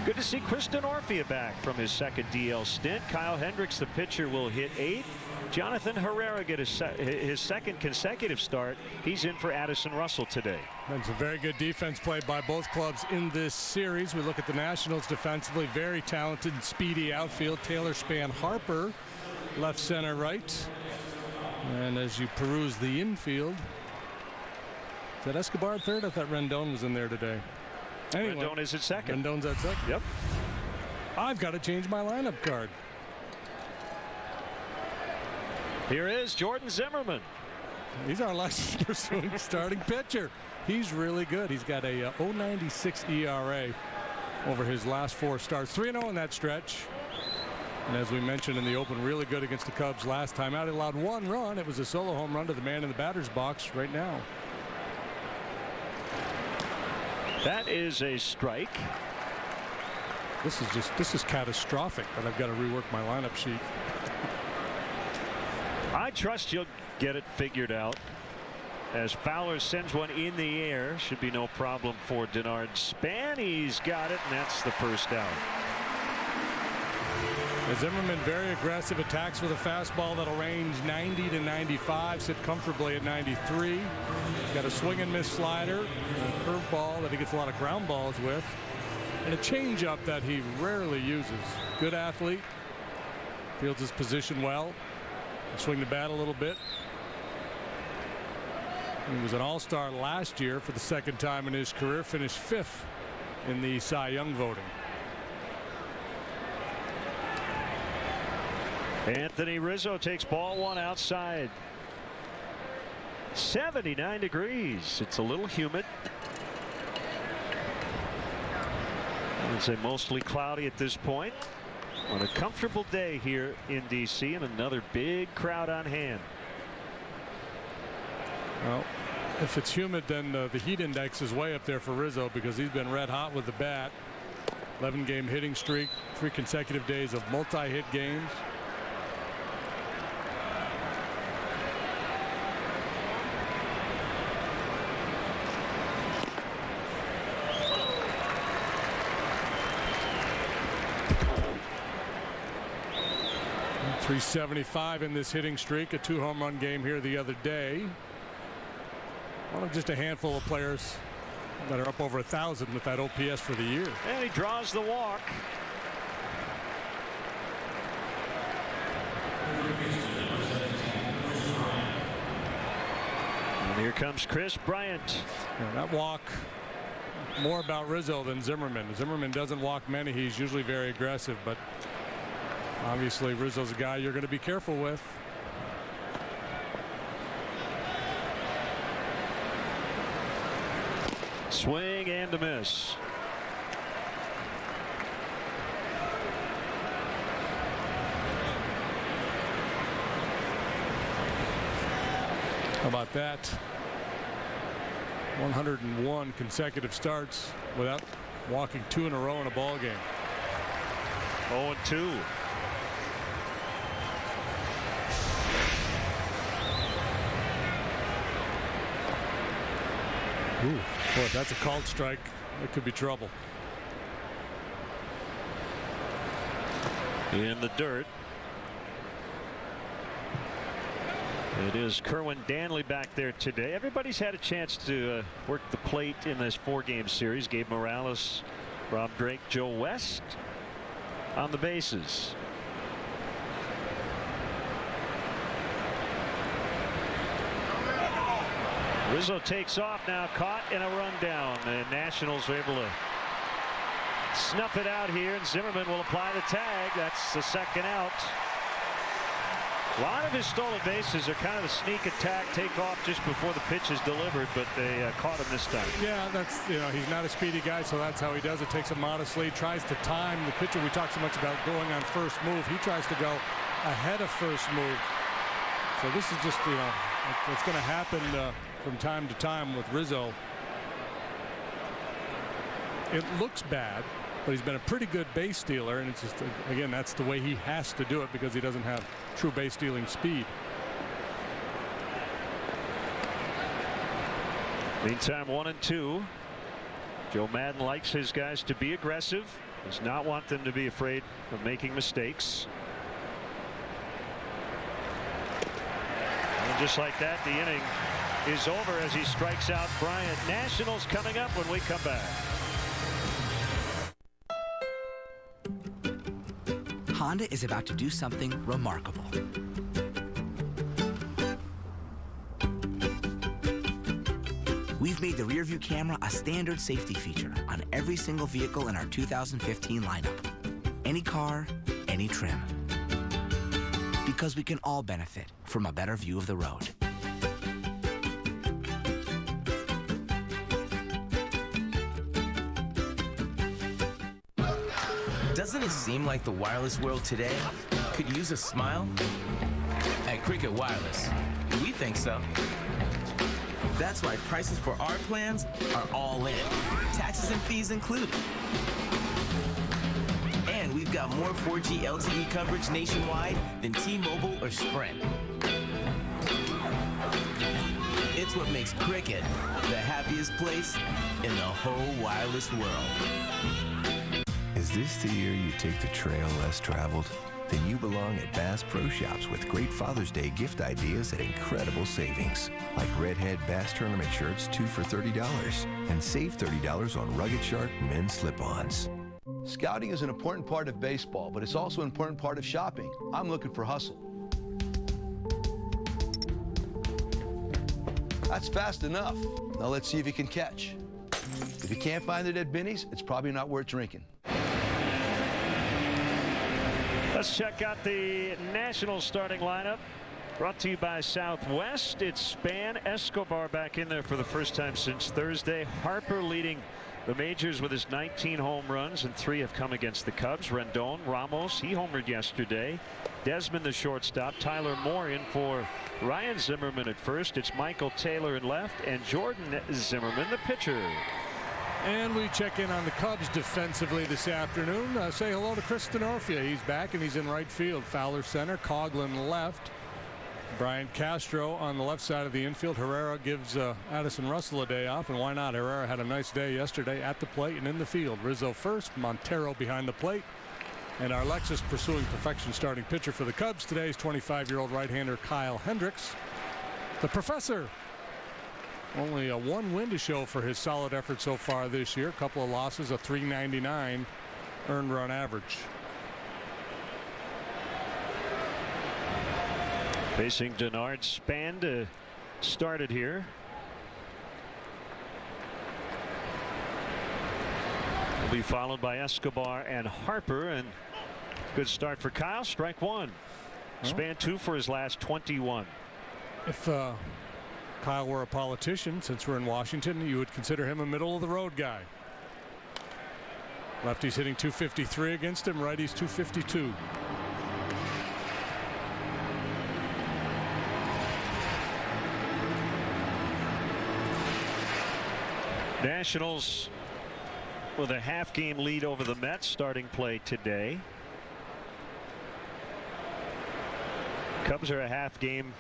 Good to see Kristen Orfia back from his second DL stint. Kyle Hendricks, the pitcher, will hit 8th. Jonathan Herrera get his second consecutive start. He's in for Addison Russell today. That's a very good defense played by both clubs in this series. We look at the Nationals defensively. Very talented and speedy outfield. Taylor Span Harper, left, center, right. And as you peruse the infield, is that Escobar at third? I thought Rendon was in there today. Anyway, Rendon is at second. Rendon's at second. Yep. I've got to change my lineup card. Here is Jordan Zimmerman. He's our license pursuing starting pitcher. He's really good. He's got a 0.96 ERA over his last 4 starts. 3-0 in that stretch. And as we mentioned in the open, really good against the Cubs last time out. He allowed 1 run. It was a solo home run to the man in the batter's box right now. That is a strike. This is catastrophic, but I've got to rework my lineup sheet. I trust you'll get it figured out. As Fowler sends one in the air, should be no problem for Denard Span. He's got it, and that's the first out. Zimmerman very aggressive, attacks with a fastball that'll range 90 to 95, sit comfortably at 93. Got a swing and miss slider, a curveball that he gets a lot of ground balls with, and a changeup that he rarely uses. Good athlete, fields his position well. Swing the bat a little bit. He was an all-star last year for the second time in his career, finished 5th in the Cy Young voting. Anthony Rizzo takes ball 1 outside. 79 degrees. It's a little humid. I would say mostly cloudy at this point. On a comfortable day here in D.C. and another big crowd on hand. Well, if it's humid, then the heat index is way up there for Rizzo because he's been red hot with the bat. 11-game hitting streak, 3 consecutive days of multi-hit games. .375 in this hitting streak, a 2 home run game here the other day. One of just a handful of players that are up over 1,000 with that OPS for the year. And he draws the walk. And here comes Chris Bryant. Yeah, that walk, more about Rizzo than Zimmerman. Zimmerman doesn't walk many. He's usually very aggressive, but obviously Rizzo's a guy you're going to be careful with. Swing and a miss. How about that? 101 consecutive starts without walking 2 in a row in a ball game. 0-2. Ooh, boy, if that's a called strike, it could be trouble. In the dirt. It is Kerwin Danley back there today. Everybody's had a chance to work the plate in this 4-game series. Gabe Morales, Rob Drake, Joe West on the bases. Rizzo takes off now, caught in a rundown. The Nationals were able to snuff it out here, and Zimmerman will apply the tag. That's the second out. A lot of his stolen bases are kind of the sneak attack, take off just before the pitch is delivered, but they caught him this time. Yeah, that's, he's not a speedy guy, so that's how he does it. Takes a modest lead, tries to time the pitcher. We talk so much about going on first move. He tries to go ahead of first move. So this is just, it's going to happen from time to time with Rizzo. It looks bad, but he's been a pretty good base stealer, and it's just, again, that's the way he has to do it because he doesn't have true base stealing speed. Meantime, 1-2. Joe Madden likes his guys to be aggressive, does not want them to be afraid of making mistakes. And just like that, the inning is over as he strikes out Bryant. Nationals coming up when we come back. Honda is about to do something remarkable. We've made the rear-view camera a standard safety feature on every single vehicle in our 2015 lineup. Any car, any trim. Because we can all benefit from a better view of the road. Doesn't it seem like the wireless world today could use a smile? At Cricket Wireless, we think so. That's why prices for our plans are all in, taxes and fees included. And we've got more 4G LTE coverage nationwide than T-Mobile or Sprint. It's what makes Cricket the happiest place in the whole wireless world. Is this the year you take the trail less traveled? Then you belong at Bass Pro Shops with great Father's Day gift ideas at incredible savings. Like Redhead Bass Tournament shirts, 2 for $30. And save $30 on Rugged Shark men's slip-ons. Scouting is an important part of baseball, but it's also an important part of shopping. I'm looking for hustle. That's fast enough. Now let's see if you can catch. If you can't find it at Binny's, it's probably not worth drinking. Let's check out the Nationals starting lineup. Brought to you by Southwest. It's Span, Escobar back in there for the first time since Thursday. Harper leading the majors with his 19 home runs, and 3 have come against the Cubs. Rendon, Ramos, he homered yesterday. Desmond, the shortstop. Tyler Moore in for Ryan Zimmerman at first. It's Michael Taylor in left, and Jordan Zimmerman, the pitcher. And we check in on the Cubs defensively this afternoon. Say hello to Chris Denorfia. He's back and he's in right field. Fowler center, Coughlin left. Brian Castro on the left side of the infield. Herrera gives Addison Russell a day off, and why not? Herrera had a nice day yesterday at the plate and in the field. Rizzo first, Montero behind the plate. And our Lexus pursuing perfection starting pitcher for the Cubs today is 25-year-old right-hander Kyle Hendricks. The professor. Only a 1 win to show for his solid effort so far this year. A couple of losses, a .399 earned run average. Facing Denard, Span started here. Will be followed by Escobar and Harper, and good start for Kyle. Strike 1. Span 2 for his last 21. If Kyle were a politician, since we're in Washington, you would consider him a middle-of-the-road guy. Lefty's hitting .253 against him, righty's .252. Nationals with a half-game lead over the Mets starting play today. Cubs are a half game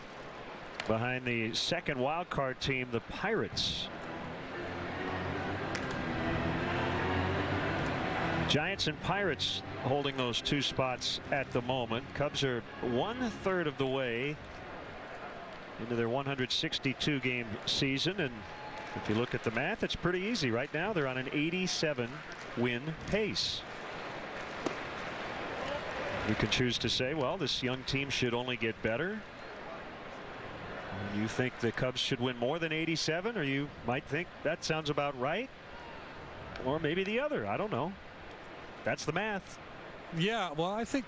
behind the second wild card team, the Pirates. Giants and Pirates holding those 2 spots at the moment. Cubs are 1/3 of the way into their 162 game season, and if you look at the math, it's pretty easy. Right now they're on an 87 win pace. You can choose to say, well, this young team should only get better. You think the Cubs should win more than 87, or you might think that sounds about right, or maybe the other. I don't know. That's the math. Yeah, well, I think,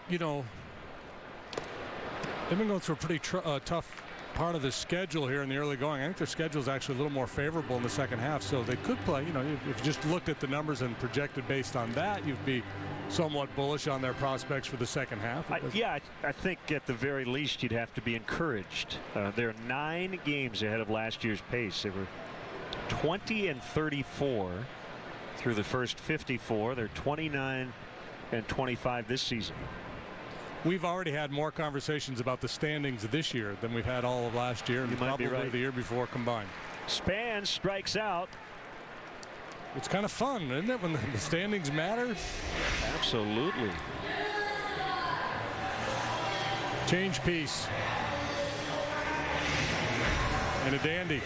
They've been going through a pretty tough part of the schedule here in the early going. I think their schedule is actually a little more favorable in the second half, so they could play. You know, if you just looked at the numbers and projected based on that, you'd be somewhat bullish on their prospects for the second half. I think at the very least you'd have to be encouraged. They're 9 games ahead of last year's pace. They were 20-34 through the first 54. They're 29-25 this season. We've already had more conversations about the standings this year than we've had all of last year and probably the year before combined. Span strikes out. It's kind of fun, isn't it, when the standings matter? Absolutely. Change piece. And a dandy.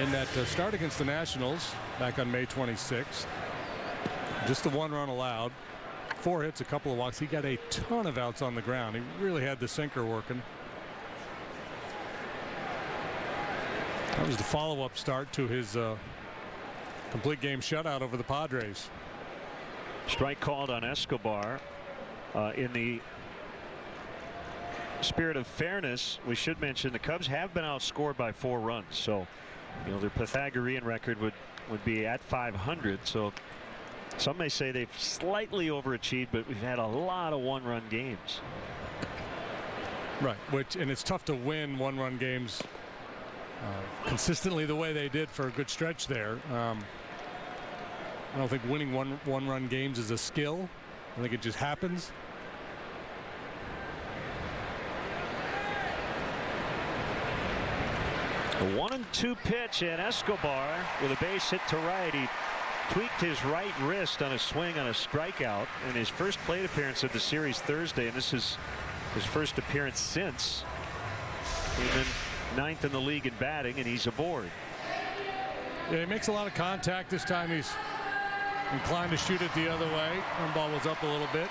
In that start against the Nationals back on May 26th. Just the 1 run allowed. 4 hits, a couple of walks. He got a ton of outs on the ground. He really had the sinker working. That was the follow-up start to his complete game shutout over the Padres. Strike called on Escobar. In the spirit of fairness, we should mention the Cubs have been outscored by 4 runs. So, you know, their Pythagorean record would be at 500. So some may say they've slightly overachieved, but we've had a lot of 1-run games. Right, and it's tough to win 1-run games consistently the way they did for a good stretch there. I don't think winning one-run games is a skill. I think it just happens. A 1-2 pitch, and Escobar with a base hit to right. He tweaked his right wrist on a swing on a strikeout in his first plate appearance of the series Thursday, and this is his first appearance since. He's been 9th in the league in batting, and he's aboard. Yeah, he makes a lot of contact. This time he's inclined to shoot it the other way. One ball was up a little bit.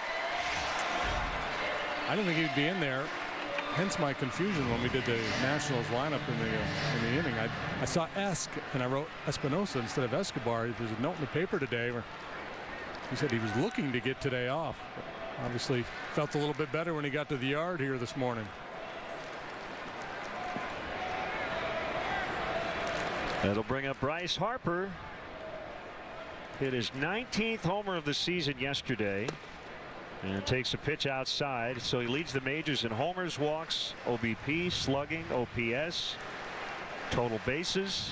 I didn't think he'd be in there. Hence my confusion when we did the Nationals lineup in the inning. I saw Esk and I wrote Espinosa instead of Escobar. There's a note in the paper today where he said he was looking to get today off. But obviously felt a little bit better when he got to the yard here this morning. That'll bring up Bryce Harper. Hit his 19th homer of the season yesterday. And takes a pitch outside, so he leads the majors in homers, walks, OBP, slugging, OPS, total bases.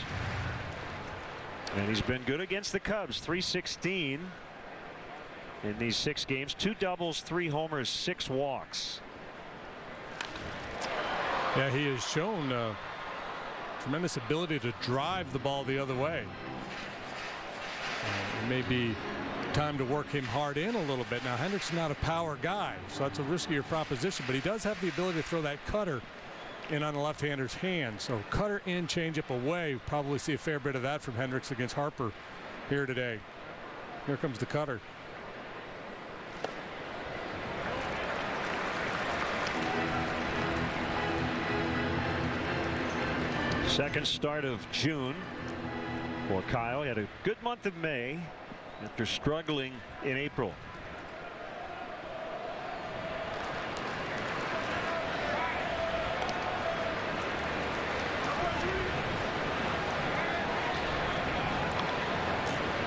And he's been good against the Cubs. .316 in these 6 games. 2 doubles, 3 homers, 6 walks. Yeah, he has shown tremendous ability to drive the ball the other way. It may be time to work him hard in a little bit. Now, Hendricks is not a power guy, so that's a riskier proposition, but he does have the ability to throw that cutter in on the left-hander's hand. So cutter in, changeup away. Probably see a fair bit of that from Hendricks against Harper here today. Here comes the cutter. Second start of June for Kyle. He had a good month of May after struggling in April.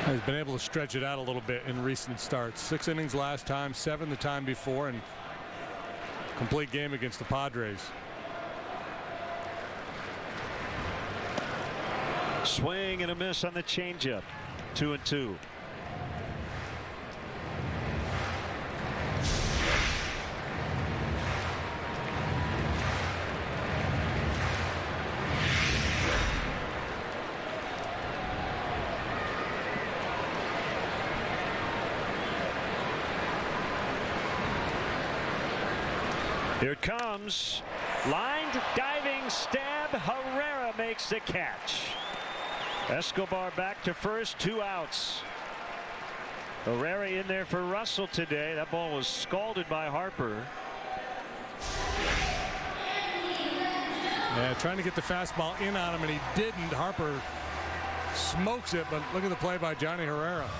He's been able to stretch it out a little bit in recent starts. 6 innings last time, 7 the time before, and complete game against the Padres. Swing and a miss on the changeup. 2-2. Here it comes. Lined, diving, stab. Herrera makes the catch. Escobar back to first, 2 outs. Herrera in there for Russell today. That ball was scalded by Harper. Yeah, trying to get the fastball in on him, and he didn't. Harper smokes it, but look at the play by Johnny Herrera.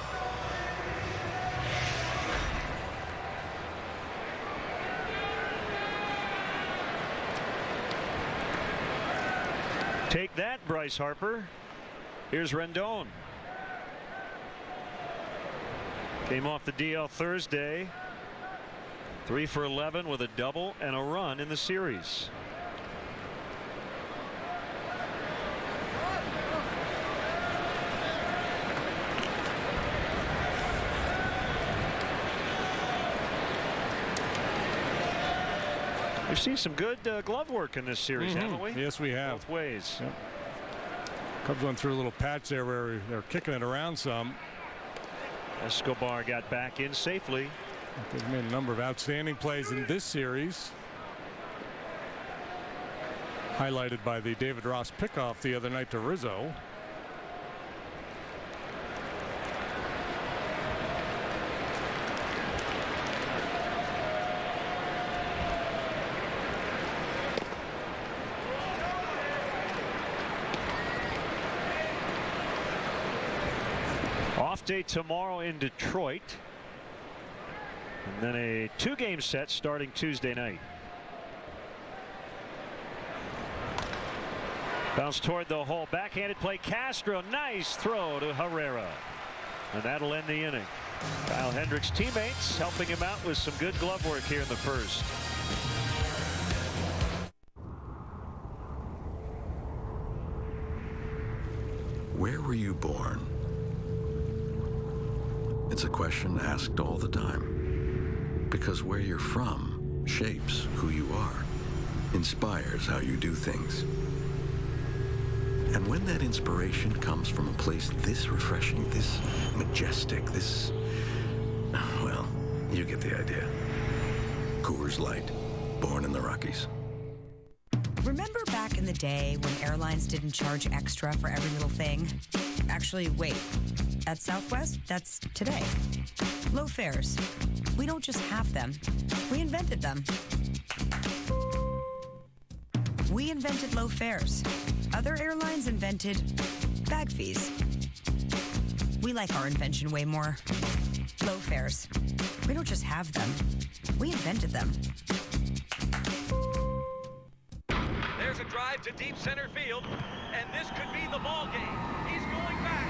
Take that, Bryce Harper. Here's Rendon. Came off the DL Thursday. 3 for 11 with a double and a run in the series. We've seen some good glove work in this series, haven't we? Yes, we have. Both ways. Yep. Cubs went through a little patch there where they're kicking it around some. Escobar got back in safely. They've made a number of outstanding plays in this series. Highlighted by the David Ross pickoff the other night to Rizzo. Off day tomorrow in Detroit. And then a 2-game set starting Tuesday night. Bounce toward the hole. Backhanded play. Castro. Nice throw to Herrera. And that'll end the inning. Kyle Hendricks' teammates helping him out with some good glove work here in the first. Where were you born? It's a question asked all the time. Because where you're from shapes who you are, inspires how you do things. And when that inspiration comes from a place this refreshing, this majestic, this, well, you get the idea. Coors Light, born in the Rockies. Remember back in the day when airlines didn't charge extra for every little thing? Actually, wait. At Southwest, that's today. Low fares. We don't just have them. We invented them. We invented low fares. Other airlines invented bag fees. We like our invention way more. Low fares. We don't just have them. We invented them. There's a drive to deep center field, and this could be the ball game. He's going back.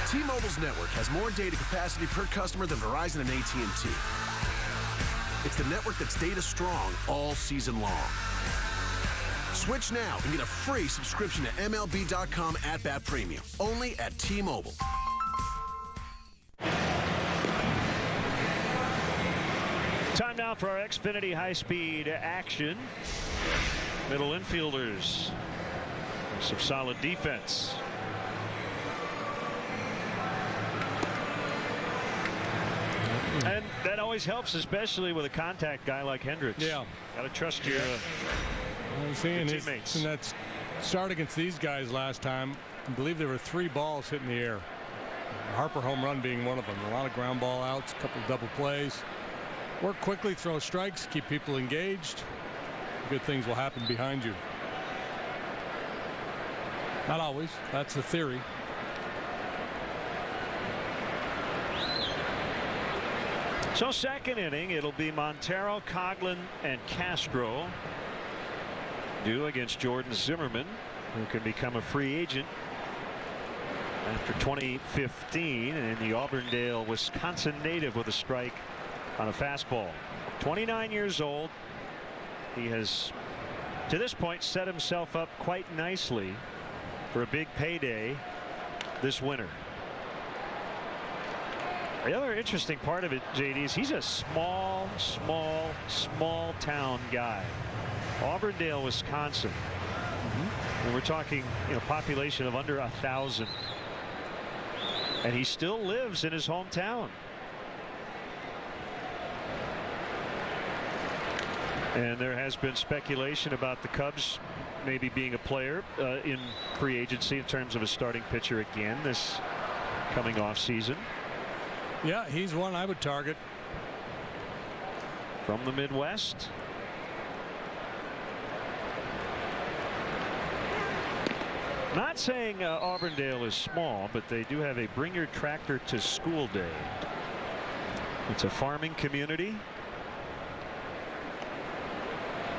T-Mobile's network has more data capacity per customer than Verizon and AT&T. It's the network that's data strong all season long. Switch now and get a free subscription to MLB.com at-bat premium. Only at T-Mobile. Time now for our Xfinity high-speed action. Middle infielders. Some solid defense. And that always helps, especially with a contact guy like Hendricks. Yeah. Got to trust your teammates. And that start against these guys last time, I believe there were 3 balls hitting the air. Harper home run being one of them. A lot of ground ball outs, a couple of double plays. Work quickly, throw strikes, keep people engaged. Good things will happen behind you. Not always. That's the theory. So second inning, it'll be Montero, Coghlan, and Castro due against Jordan Zimmerman, who can become a free agent after 2015, and the Auburndale, Wisconsin native with a strike on a fastball. 29 years old. He has, to this point, set himself up quite nicely for a big payday this winter. The other interesting part of it, JD, is he's a small town guy. Auburndale, Wisconsin. And we're talking, population of under 1,000. And he still lives in his hometown. And there has been speculation about the Cubs maybe being a player in free agency in terms of a starting pitcher again this coming off season. Yeah, he's one I would target. From the Midwest. Not saying Auburndale is small, but they do have a Bring Your Tractor to School Day. It's a farming community.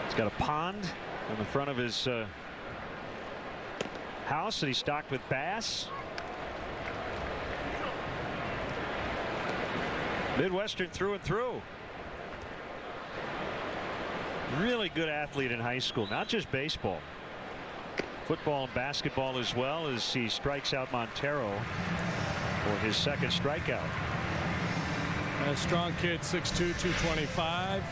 He's got a pond in the front of his house that he stocked with bass. Midwestern through and through. Really good athlete in high school, not just baseball. Football and basketball as well, as he strikes out Montero for his second strikeout. A strong kid, 6'2", 225.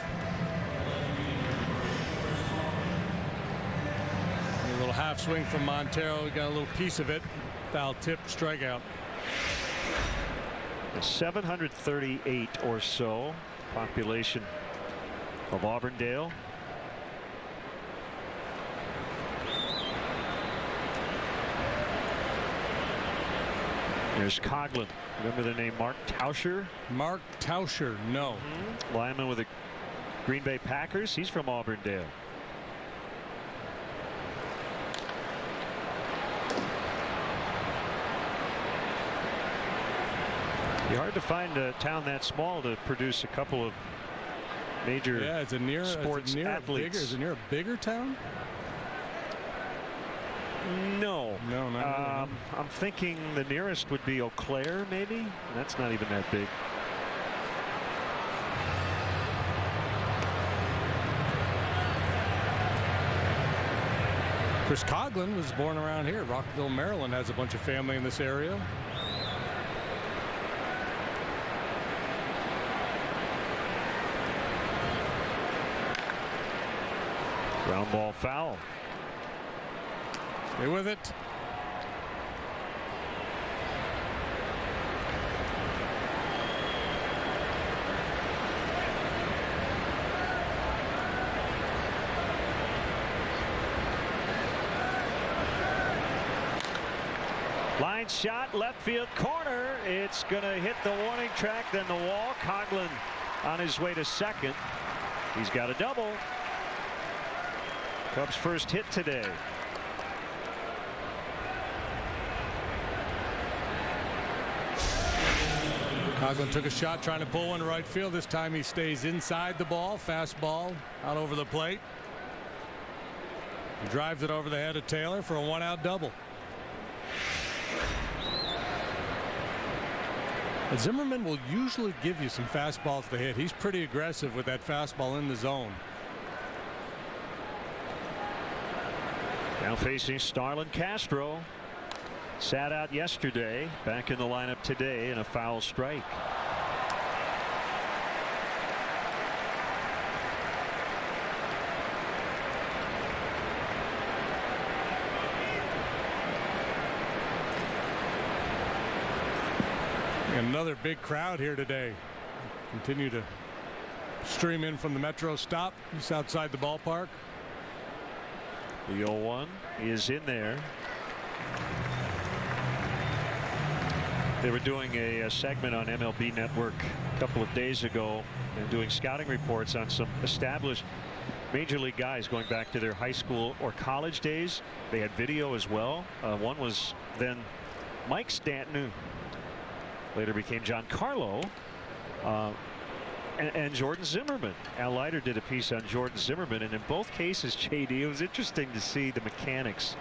A little half swing from Montero. We got a little piece of it. Foul tip, strikeout. 738 or so population of Auburndale. There's Coughlin. Remember the name Mark Tauscher? Mark Tauscher, no. Lineman with the Green Bay Packers. He's from Auburndale. It'd be hard to find a town that small to produce a couple of major sports athletes. Is it near a bigger town? No. No, not really. I'm thinking the nearest would be Eau Claire, maybe. That's not even that big. Chris Coughlin was born around here. Rockville, Maryland has a bunch of family in this area. Ground ball foul. Stay with it. Line shot, left field corner. It's going to hit the warning track, then the wall. Coughlin on his way to second. He's got a double. Cubs' first hit today. Coughlin took a shot trying to pull one to right field. This time he stays inside the ball. Fastball out over the plate. He drives it over the head of Taylor for a one-out double. And Zimmerman will usually give you some fastballs to hit. He's pretty aggressive with that fastball in the zone. Now facing Starlin Castro. Sat out yesterday, back in the lineup today in a foul strike. Another big crowd here today. Continue to stream in from the Metro stop just outside the ballpark. The 0-1 is in there. They were doing a segment on MLB Network a couple of days ago and doing scouting reports on some established major league guys going back to their high school or college days. They had video as well. One was then Mike Stanton, who later became Giancarlo, and Jordan Zimmerman. Al Leiter did a piece on Jordan Zimmerman, and in both cases, JD, it was interesting to see the mechanics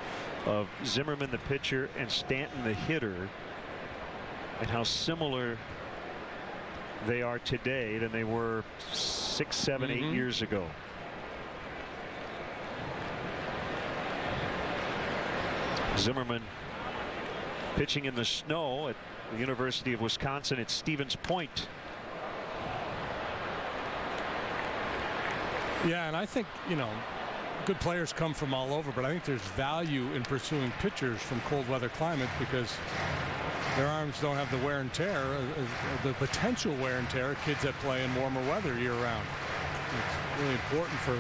of Zimmerman, the pitcher, and Stanton, the hitter, and how similar they are today than they were 6, 7, 8 years ago. Zimmerman pitching in the snow at the University of Wisconsin at Stevens Point. Yeah, and I think, you know, good players come from all over, but I think there's value in pursuing pitchers from cold weather climates because their arms don't have the wear and tear, the potential wear and tear of kids that play in warmer weather year round. It's really important for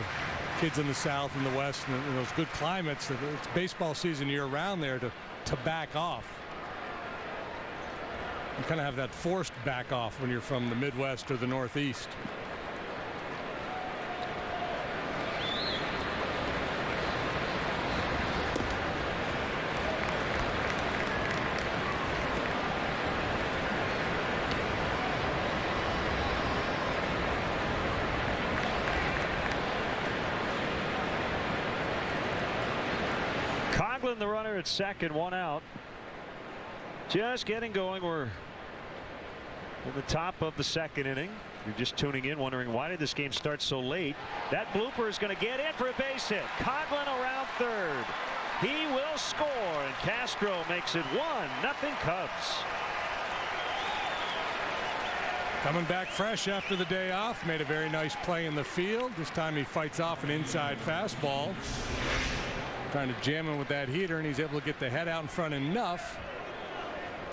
kids in the South and the West and in those good climates. It's baseball season year round there to back off. You kind of have that forced back off when you're from the Midwest or the Northeast. Conklin, the runner at second, 1 out. Just getting going. We're in the top of the second inning. If you're just tuning in, wondering why did this game start so late? That blooper is going to get in for a base hit. Conklin around third. He will score, and Castro makes it 1-0 Cubs. Coming back fresh after the day off, made a very nice play in the field. This time he fights off an inside fastball. Trying to jam him with that heater, and he's able to get the head out in front enough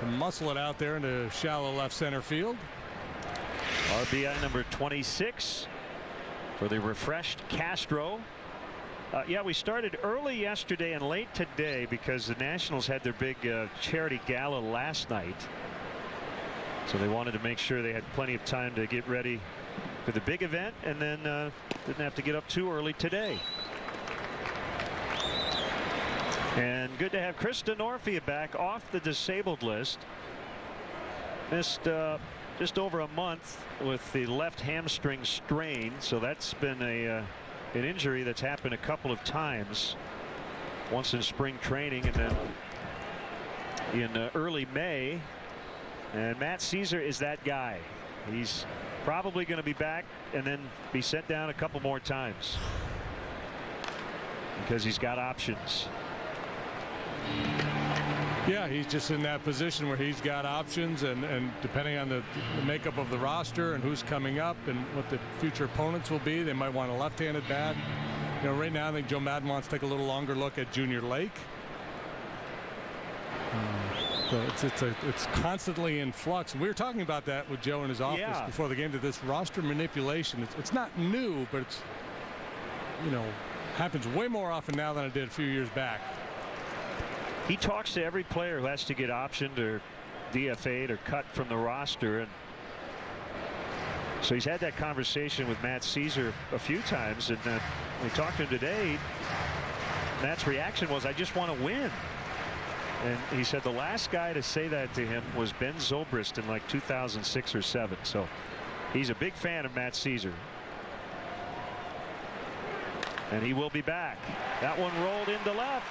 to muscle it out there into shallow left center field. RBI number 26 for the refreshed Castro. Yeah, we started early yesterday and late today because the Nationals had their big charity gala last night. So they wanted to make sure they had plenty of time to get ready for the big event, and then didn't have to get up too early today. And good to have Chris Denorfia back off the disabled list. Missed just over a month with the left hamstring strain, so that's been an injury that's happened a couple of times. Once in spring training and then in early May. And Matt Caesar is that guy. He's probably going to be back and then be sent down a couple more times because he's got options. Yeah, he's just in that position where he's got options, and depending on the makeup of the roster and who's coming up and what the future opponents will be, they might want a left-handed bat. You know, right now I think Joe Madden wants to take a little longer look at Junior Lake. So it's constantly in flux. We were talking about that with Joe in his office before the game, that this roster manipulation, it's not new, but it's, you know, happens way more often now than it did a few years back. He talks to every player who has to get optioned or DFA'd or cut from the roster, and so he's had that conversation with Matt Caesar a few times, and we talked to him today. Matt's reaction was, I just want to win. And he said the last guy to say that to him was Ben Zobrist in like 2006 or 7. So he's a big fan of Matt Caesar. And he will be back. That one rolled into left.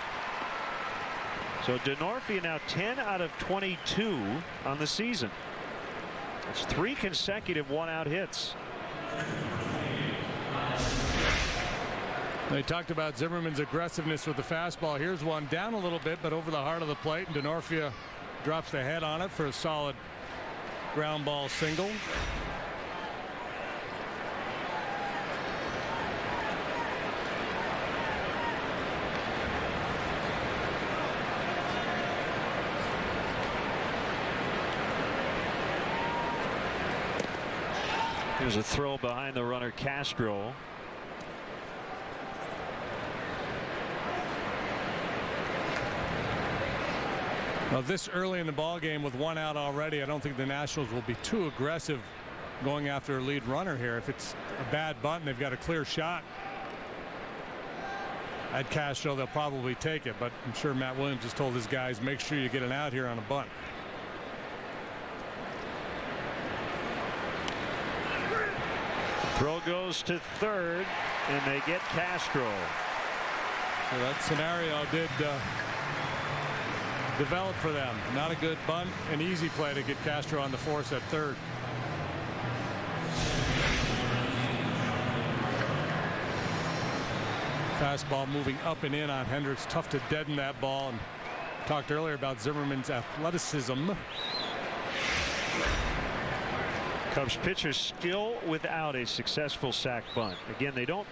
So Denorfia now 10 out of 22 on the season. It's 3 consecutive one-out hits. They talked about Zimmerman's aggressiveness with the fastball. Here's one down a little bit, but over the heart of the plate, and Denorfia drops the head on it for a solid ground ball single. There's a throw behind the runner Castro. Well, this early in the ball game with 1 out already, I don't think the Nationals will be too aggressive going after a lead runner here. If it's a bad bunt and they've got a clear shot at Castro, they'll probably take it, but I'm sure Matt Williams has told his guys, make sure you get an out here on a bunt. Throw goes to third, and they get Castro. So that scenario did develop for them. Not a good bunt, an easy play to get Castro on the force at third. Fastball moving up and in on Hendricks. Tough to deaden that ball. And talked earlier about Zimmerman's athleticism. Cubs pitchers still without a successful sac bunt. Again, they don't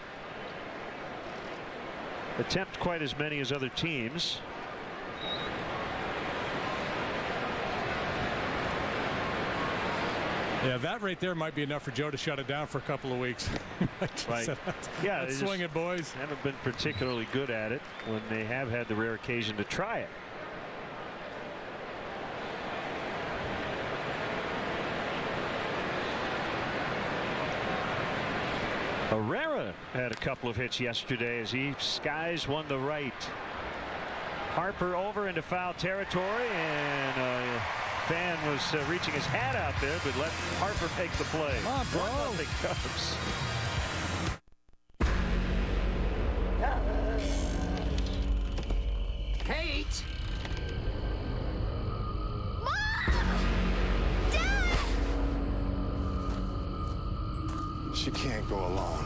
attempt quite as many as other teams. Yeah, that right there might be enough for Joe to shut it down for a couple of weeks. Right. Yeah, let's swing it, boys. Haven't been particularly good at it when they have had the rare occasion to try it. Herrera had a couple of hits yesterday as he skies one to right. Harper over into foul territory, and fan was reaching his hat out there, but let Harper make the play. Come on, bro. 1-0 Cubs. Hey, She can't go alone.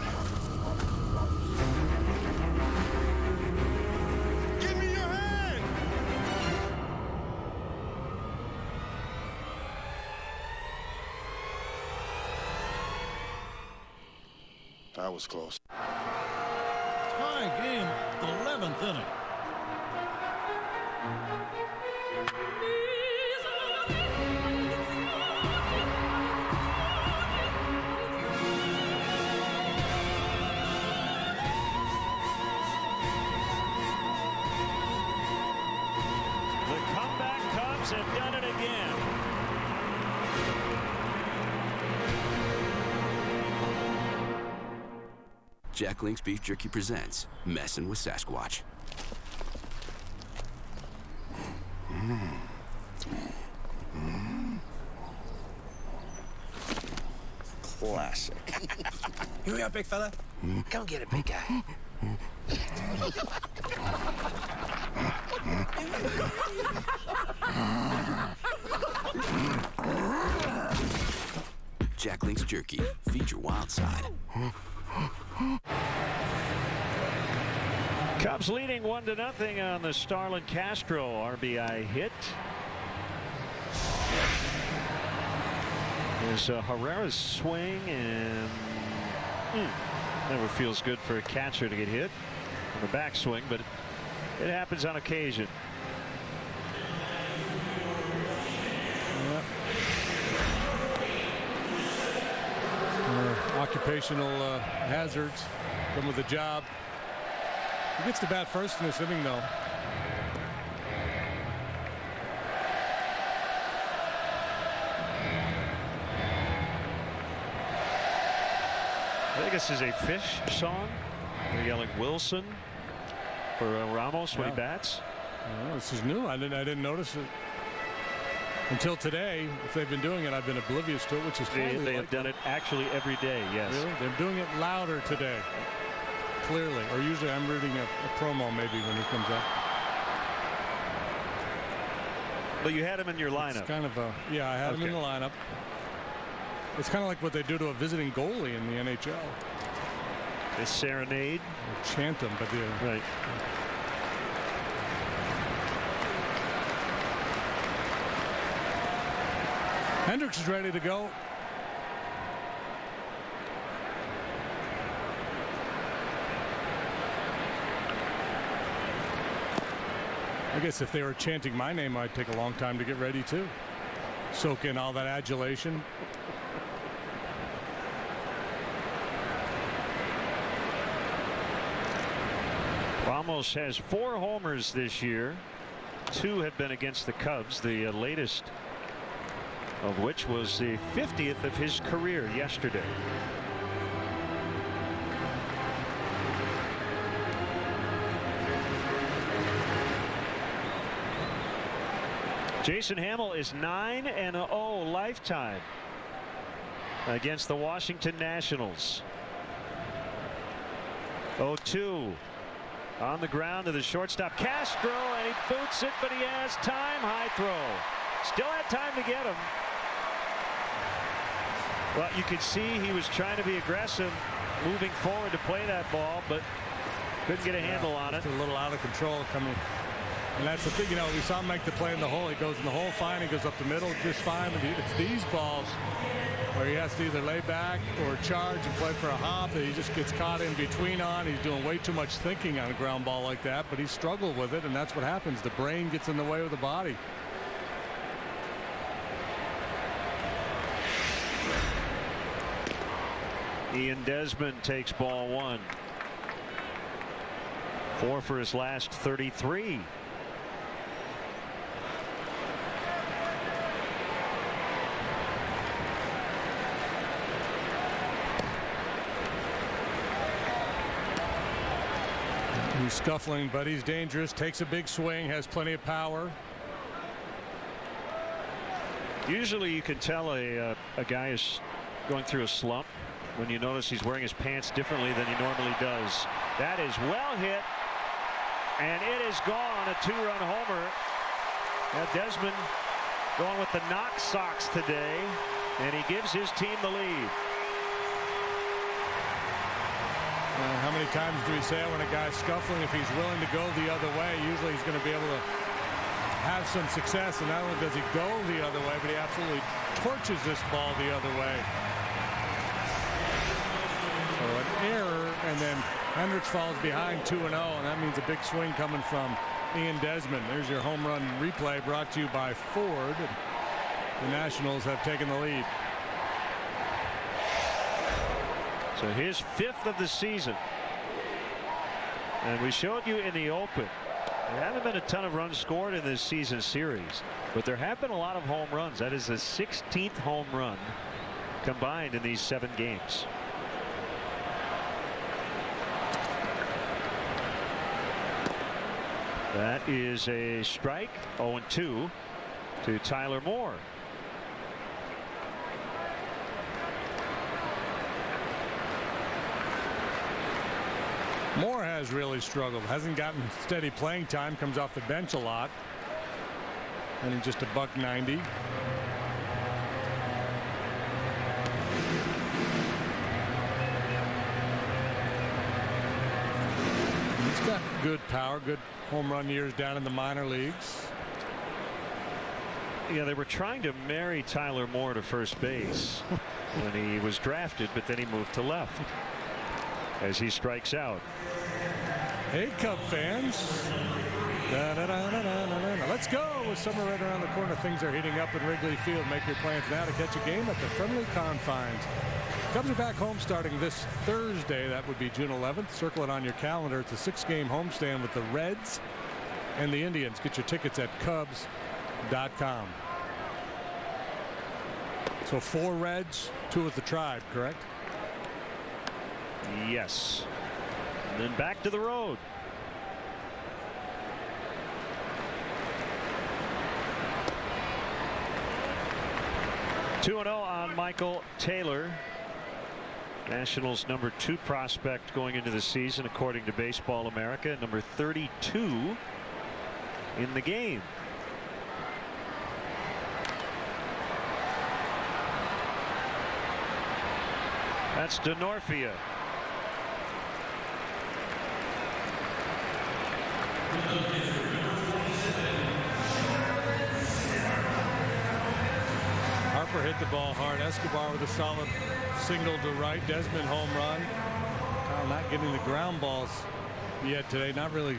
Give me your hand! That was close. Tie game, 11th inning. The comeback Cubs have done it again. Jack Link's Beef Jerky presents Messin' with Sasquatch. Classic. Here we are, big fella. Come get it, big guy. Jack Link's Jerky. Feed your wild side. Cubs leading 1-0 on the Starlin Castro RBI hit. There's Herrera's swing, and never feels good for a catcher to get hit on the backswing, but it happens on occasion. Occupational hazards come with the job. He gets to bat first in this inning, though. I think this is a Fish song. They're yelling Wilson for Ramos when he bats. Oh, this is new. I didn't notice it until today. If they've been doing it, I've been oblivious to it, which is they have done it actually every day. Yes. Really? They're doing it louder today. Clearly, or usually I'm reading a promo maybe when he comes up. But you had him in your lineup. It's kind of a I had him in the lineup. It's kind of like what they do to a visiting goalie in the NHL. They serenade, or chant them, but right. Hendricks is ready to go. I guess if they were chanting my name, I'd take a long time to get ready too. Soak in all that adulation. Ramos has 4 homers this year. 2 have been against the Cubs, the latest of which was the 50th of his career yesterday. Jason Hamill is 9-0 lifetime against the Washington Nationals. 0-2 on the ground to the shortstop Castro, and he boots it, but he has time. High throw. Still had time to get him. Well, you could see he was trying to be aggressive moving forward to play that ball, but couldn't get a handle on it. A little out of control coming. And that's the thing, you know, we saw him make the play in the hole. He goes in the hole fine. He goes up the middle just fine. But it's these balls where he has to either lay back or charge and play for a hop that he just gets caught in between on. He's doing way too much thinking on a ground ball like that, but he struggled with it, and that's what happens. The brain gets in the way of the body. Ian Desmond takes ball 1. 4 for his last 33. He's scuffling, but he's dangerous. Takes a big swing, has plenty of power. Usually you can tell a guy is going through a slump when you notice he's wearing his pants differently than he normally does. That is well hit, and it is gone. A 2-run homer. Now Desmond going with the knock socks today, and he gives his team the lead. How many times do we say when a guy's scuffling, if he's willing to go the other way, usually he's going to be able to have some success. And not only does he go the other way, but he absolutely torches this ball the other way. So an error, and then Hendricks falls behind 2-0, and that means a big swing coming from Ian Desmond. There's your home run replay brought to you by Ford. The Nationals have taken the lead. So his 5th of the season. And we showed you in the open, there haven't been a ton of runs scored in this season series, but there have been a lot of home runs. That is the 16th home run combined in these 7 games. That is a strike. 0-2 to Tyler Moore. Moore has really struggled. Hasn't gotten steady playing time. Comes off the bench a lot. And he's just a $190. He's got good power, good home run years down in the minor leagues. Yeah, they were trying to marry Tyler Moore to first base when he was drafted, but then he moved to left as he strikes out. Hey, Cub fans. Let's go. With summer right around the corner, things are heating up in Wrigley Field. Make your plans now to catch a game at the friendly confines. Cubs are back home starting this Thursday. That would be June 11th. Circle it on your calendar. It's a 6-game homestand with the Reds and the Indians. Get your tickets at Cubs.com. So 4 Reds, 2 with the Tribe, correct? Yes. And then back to the road. (2-0) on Michael Taylor. Nationals number 2 prospect going into the season, according to Baseball America, number 32 in the game. That's DeNorfia. Harper hit the ball hard. Escobar with a solid single to right. Desmond home run. Kyle not getting the ground balls yet today. Not really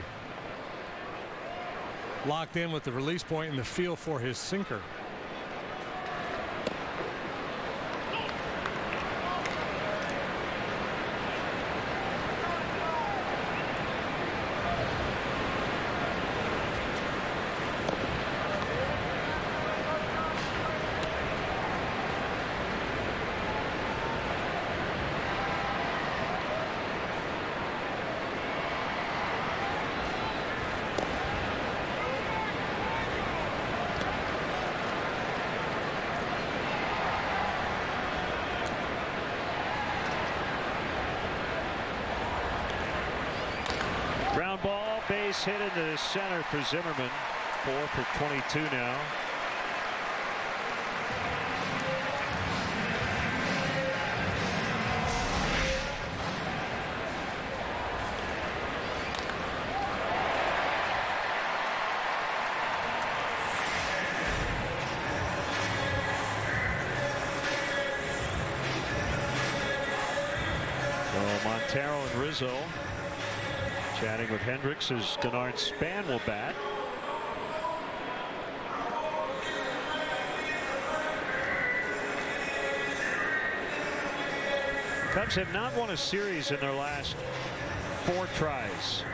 locked in with the release point and the feel for his sinker. Ground ball, base hit into center for Zimmerman. 4 for 22 now. So Montero and Rizzo chatting with Hendricks as Denard Span will bat. Cubs have not won a series in their last 4 tries.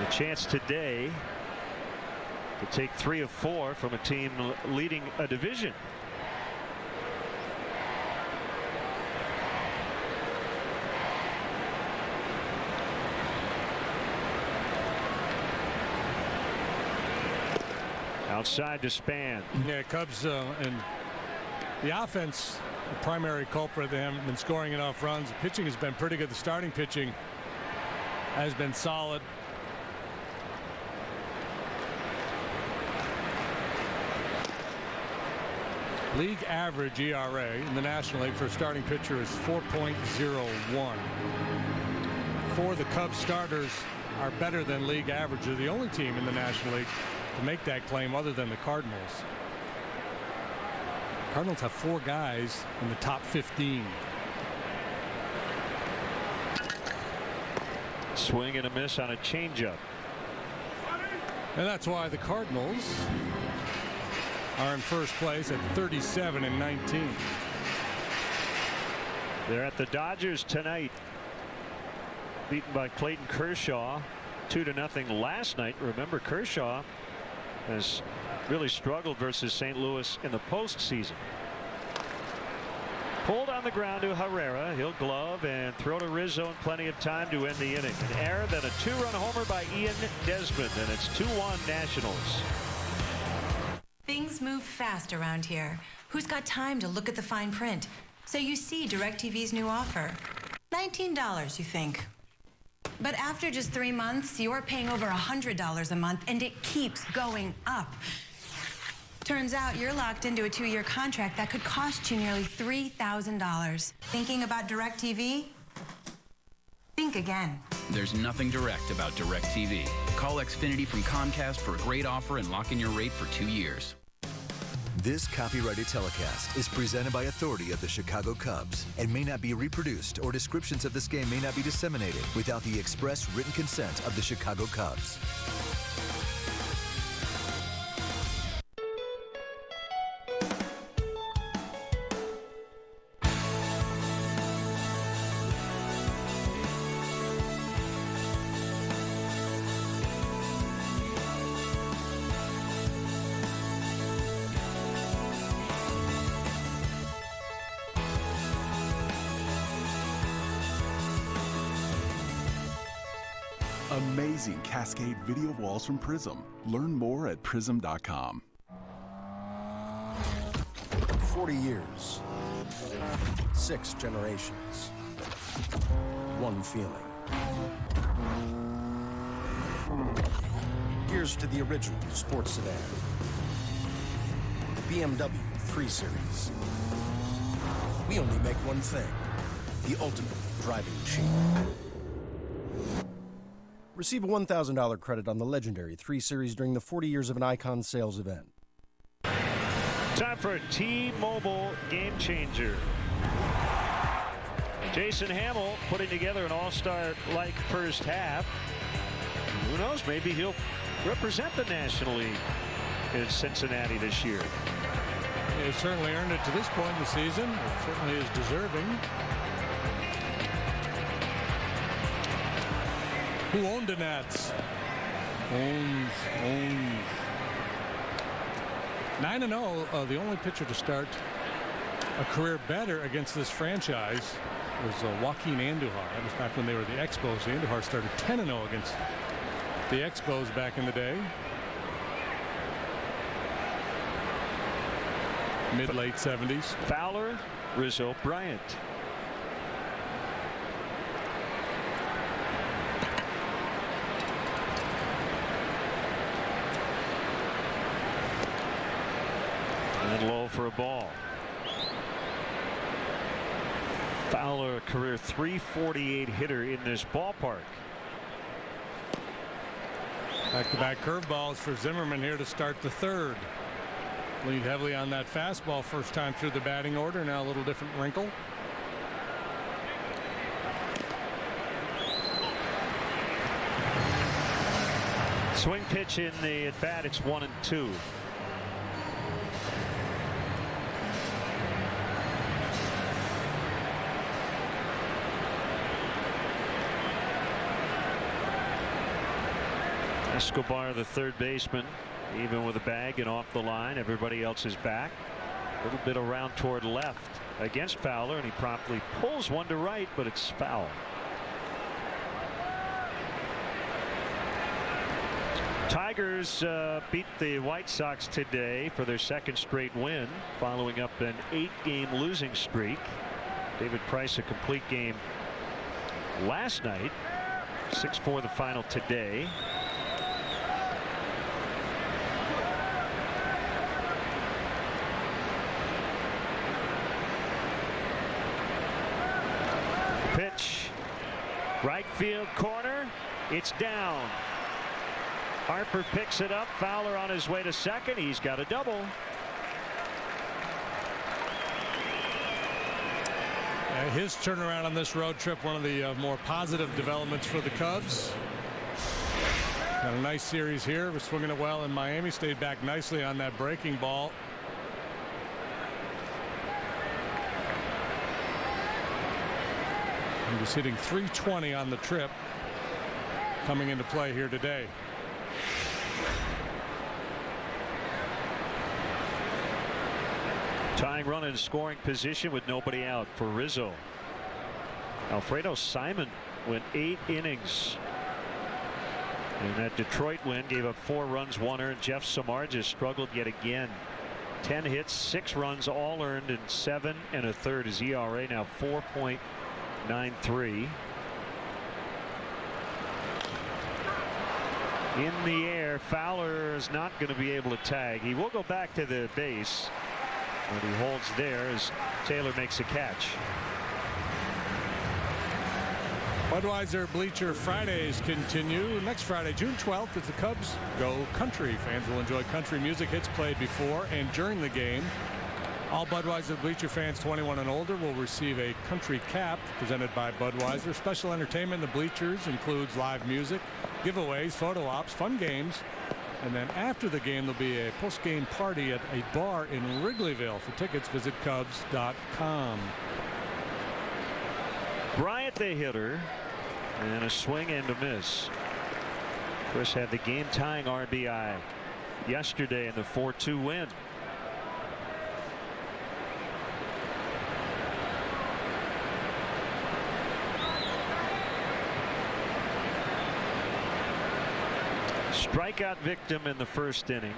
A chance today to take 3 of 4 from a team leading a division. Outside to Span. Yeah, Cubs and the offense, the primary culprit. They haven't been scoring enough runs. The pitching has been pretty good. The starting pitching has been solid. League average ERA in the National League for a starting pitcher is 4.01. 4 of the Cubs starters are better than league average. They're the only team in the National League to make that claim other than the Cardinals. Cardinals have 4 guys in the top 15. Swing and a miss on a changeup. And that's why the Cardinals are in first place at 37-19. They're at the Dodgers tonight. Beaten by Clayton Kershaw 2-0 last night. Remember, Kershaw has really struggled versus St. Louis in the postseason. Pulled on the ground to Herrera. He'll glove and throw to Rizzo in plenty of time to end the inning. An error, then a 2-run homer by Ian Desmond, and it's 2-1 Nationals. Things move fast around here. Who's got time to look at the fine print? So you see DirecTV's new offer. $19, you think. But after just 3 months, you're paying over $100 a month, and it keeps going up. Turns out you're locked into a 2-year contract that could cost you nearly $3,000. Thinking about DirecTV? Think again. There's nothing direct about DirecTV. Call Xfinity from Comcast for a great offer and lock in your rate for 2 years. This copyrighted telecast is presented by authority of the Chicago Cubs and may not be reproduced, or descriptions of this game may not be disseminated without the express written consent of the Chicago Cubs. Amazing Cascade video walls from Prism. Learn more at prism.com. 40 years. 6 generations. 1 feeling. Here's to the original sports sedan. BMW 3 Series. We only make one thing. The ultimate driving machine. Receive a $1,000 credit on the legendary 3 Series during the 40 Years of an Icon sales event. Time for a T-Mobile game changer. Jason Hamill putting together an all-star-like first half. Who knows, maybe he'll represent the National League in Cincinnati this year. He certainly earned it to this point in the season. It certainly is deserving. Who owned the Nats? Owns. 9-0. The only pitcher to start a career better against this franchise was Joaquin Andujar. That was back when they were the Expos. Andujar started 10-0 against the Expos back in the day. Mid-late 70s. Fowler, Rizzo, Bryant. And low for a ball. Fowler, a career .348 hitter in this ballpark. Back-to-back curveballs for Zimmerman here to start the third. Leaned heavily on that fastball first time through the batting order. Now a little different wrinkle. Swing pitch in the at bat. It's 1-2. Escobar, the third baseman, even with a bag and off the line. Everybody else is back. A little bit around toward left against Fowler, and he promptly pulls one to right, but it's foul. Tigers beat the White Sox today for their second straight win, following up an 8-game losing streak. David Price a complete game last night. 6-4 the final today. pitch. Right field corner. It's down. Harper picks it up. Fowler on his way to second. He's got a double. His turnaround on this road trip, one of the more positive developments for the Cubs. Got a nice series here. We're swinging it well in Miami. Stayed back nicely on that breaking ball. He was hitting .320 on the trip coming into play here today. Tying run in scoring position with nobody out for Rizzo. Alfredo Simon went 8 innings. And that Detroit win gave up 4 runs, 1 earned. Jeff Samardzija struggled yet again. 10 hits, 6 runs, all earned in 7 1/3. His ERA now 4.93. In the air, Fowler is not going to be able to tag. He will go back to the base. But he holds there as Taylor makes a catch. Budweiser Bleacher Fridays continue. Next Friday, June 12th, as the Cubs go country. Fans will enjoy country music hits played before and during the game. All Budweiser Bleacher fans 21 and older will receive a country cap presented by Budweiser. Special entertainment in the bleachers includes live music, giveaways, photo ops, fun games. And then after the game, there'll be a post-game party at a bar in Wrigleyville. For tickets, visit Cubs.com. Bryant, the hitter, and a swing and a miss. Chris had the game-tying RBI yesterday in the 4-2 win. Strikeout victim in the first inning.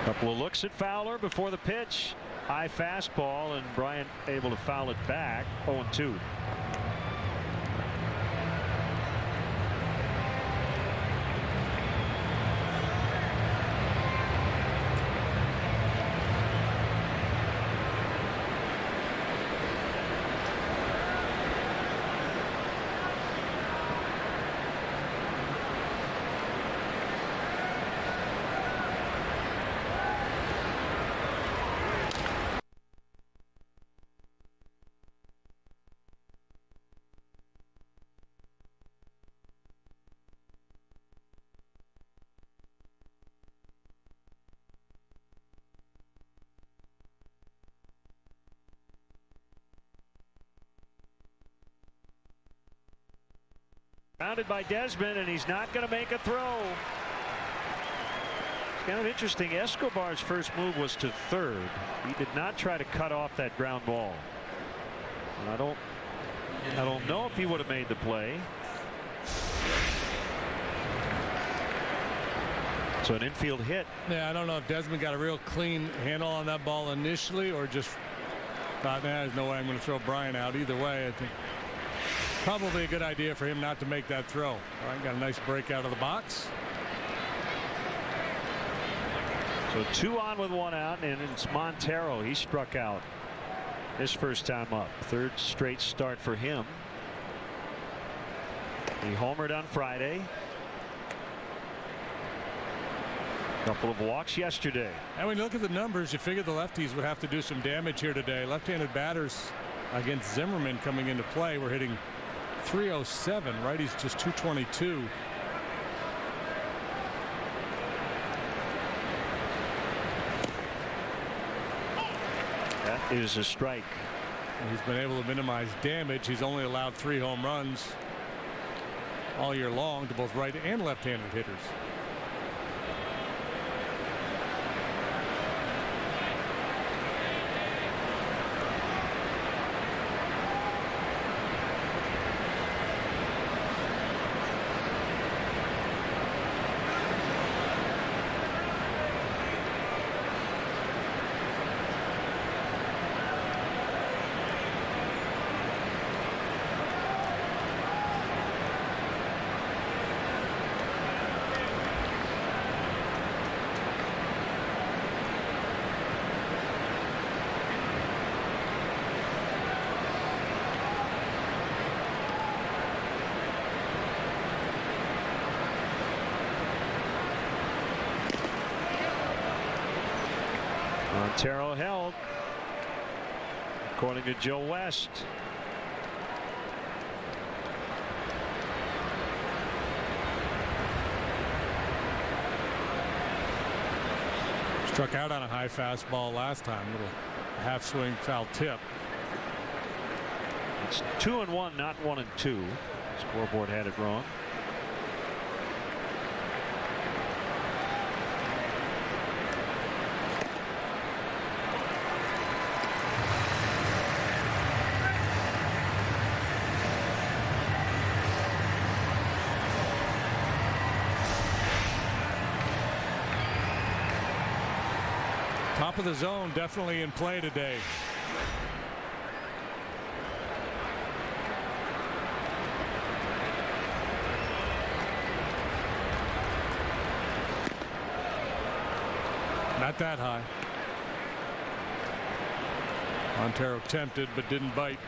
Couple of looks at Fowler before the pitch. High fastball, and Bryant able to foul it back. 0-2. Rounded by Desmond, and he's not going to make a throw. It's kind of interesting. Escobar's first move was to third. He did not try to cut off that ground ball. And I don't know if he would have made the play. So an infield hit. Yeah, I don't know if Desmond got a real clean handle on that ball initially, or just thought, nah, there's no way I'm going to throw Bryant out. Either way, I think probably a good idea for him not to make that throw. All right, got a nice break out of the box. So 2 on with 1 out, and it's Montero. He struck out his first time up. 3rd straight start for him. He homered on Friday. Couple of walks yesterday. And when you look at the numbers, you figure the lefties would have to do some damage here today. Left-handed batters against Zimmerman coming into play. We're hitting .307. Righties just .222. That is a strike. And he's been able to minimize damage. He's only allowed 3 home runs all year long to both right and left-handed hitters. Montero held, according to Joe West. Struck out on a high fastball last time. Little half swing foul tip. It's 2-1, not 1-2. Scoreboard had it wrong. Top of the zone definitely in play today. Not that high. Montero tempted but didn't bite.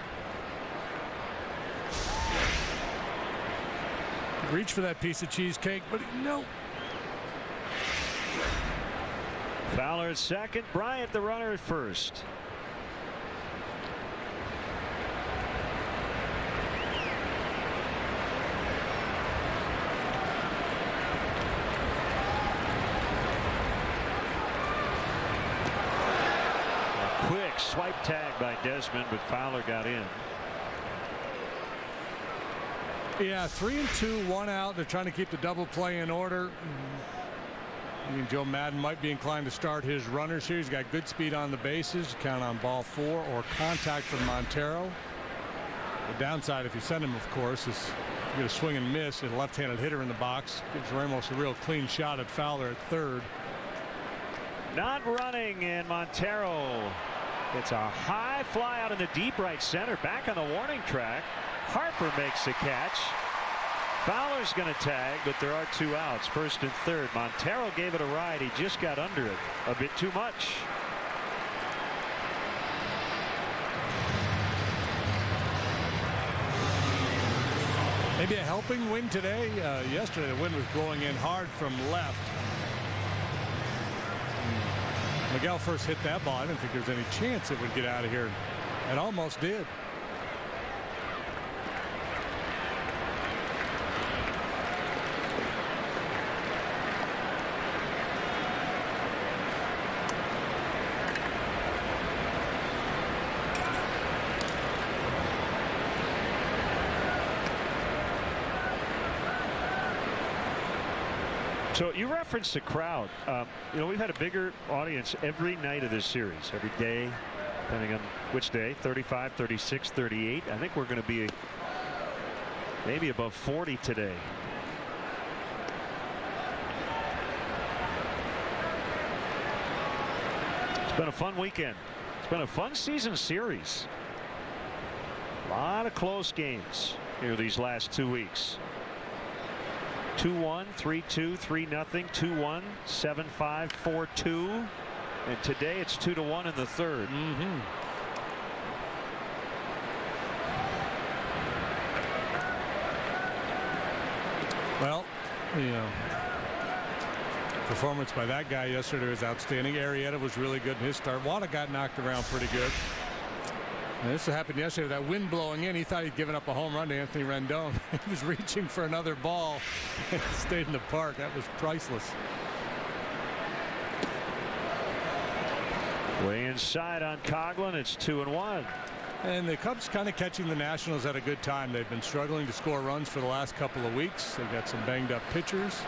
Reach for that piece of cheesecake, but no. Fowler at second, Bryant the runner at first. A quick swipe tag by Desmond, but Fowler got in. Yeah, 3-2, 1 out. They're trying to keep the double play in order. I mean, Joe Madden might be inclined to start his runners here. He's got good speed on the bases. Count on ball 4 or contact from Montero. The downside, if you send him, of course, is you get a swing and miss. A left-handed hitter in the box gives Ramos a real clean shot at Fowler at third. Not running, and Montero. It's a high fly out in the deep right center. Back on the warning track. Harper makes the catch. Fowler's going to tag, but there are 2 outs, first and third. Montero gave it a ride. He just got under it a bit too much. Maybe a helping wind today. Yesterday the wind was blowing in hard from left. Miguel first hit that ball. I didn't think there was any chance it would get out of here. It almost did. So you referenced the crowd. You know, we've had a bigger audience every night of this series, every day, depending on which day, 35, 36, 38. I think we're going to be maybe above 40 today. It's been a fun weekend. It's been a fun season series. A lot of close games here these last 2 weeks. 2-1, 3-2, 3-0, 2-1, 7-5, 4-2, and today it's 2-1 in the third. Well, performance by that guy yesterday was outstanding. Arrieta was really good in his start. Wada got knocked around pretty good. And this happened yesterday. That wind blowing in, he thought he'd given up a home run to Anthony Rendon. He was reaching for another ball. It stayed in the park. That was priceless. Way inside on Coughlin. It's 2-1. And the Cubs kind of catching the Nationals at a good time. They've been struggling to score runs for the last couple of weeks. They've got some banged up pitchers.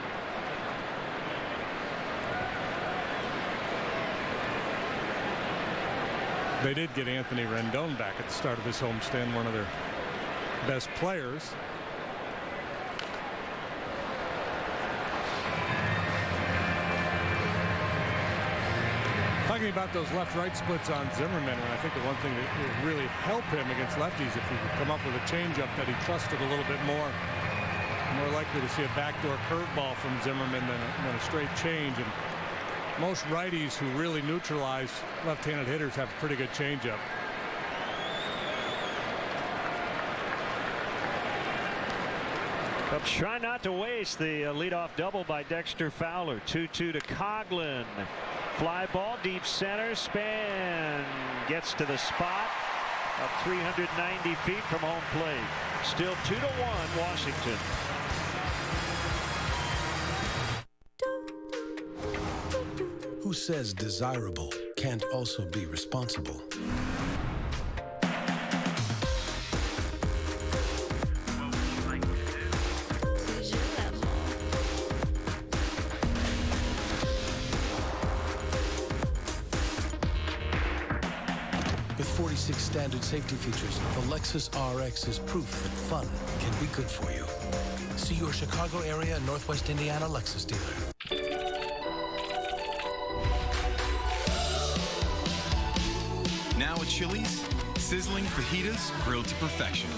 They did get Anthony Rendon back at the start of this homestand, one of their best players. Talking about those left-right splits on Zimmerman, and I think the one thing that would really help him against lefties if he could come up with a changeup that he trusted a little bit more. More likely to see a backdoor curveball from Zimmerman than a straight change. And most righties who really neutralize left-handed hitters have a pretty good changeup. Cubs try not to waste the leadoff double by Dexter Fowler. 2-2 to Coughlin. Fly ball, deep center, Span gets to the spot. Up 390 feet from home plate. Still 2-1 Washington. Who says desirable can't also be responsible? With 46 standard safety features, the Lexus RX is proof that fun can be good for you. See your Chicago area and Northwest Indiana Lexus dealer. Now at Chili's, sizzling fajitas grilled to perfection.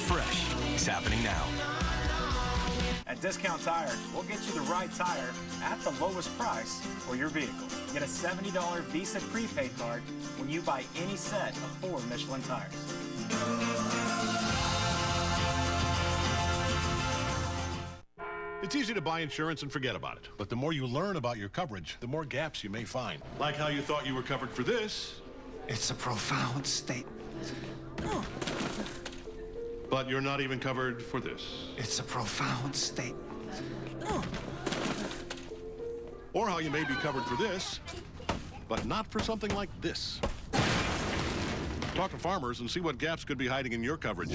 Fresh is happening now. At Discount Tire, we'll get you the right tire at the lowest price for your vehicle. Get a $70 Visa prepaid card when you buy any set of 4 Michelin tires. It's easy to buy insurance and forget about it. But the more you learn about your coverage, the more gaps you may find. Like how you thought you were covered for this. It's a profound statement. But you're not even covered for this. It's a profound statement. Or how you may be covered for this, but not for something like this. Talk to farmers and see what gaps could be hiding in your coverage.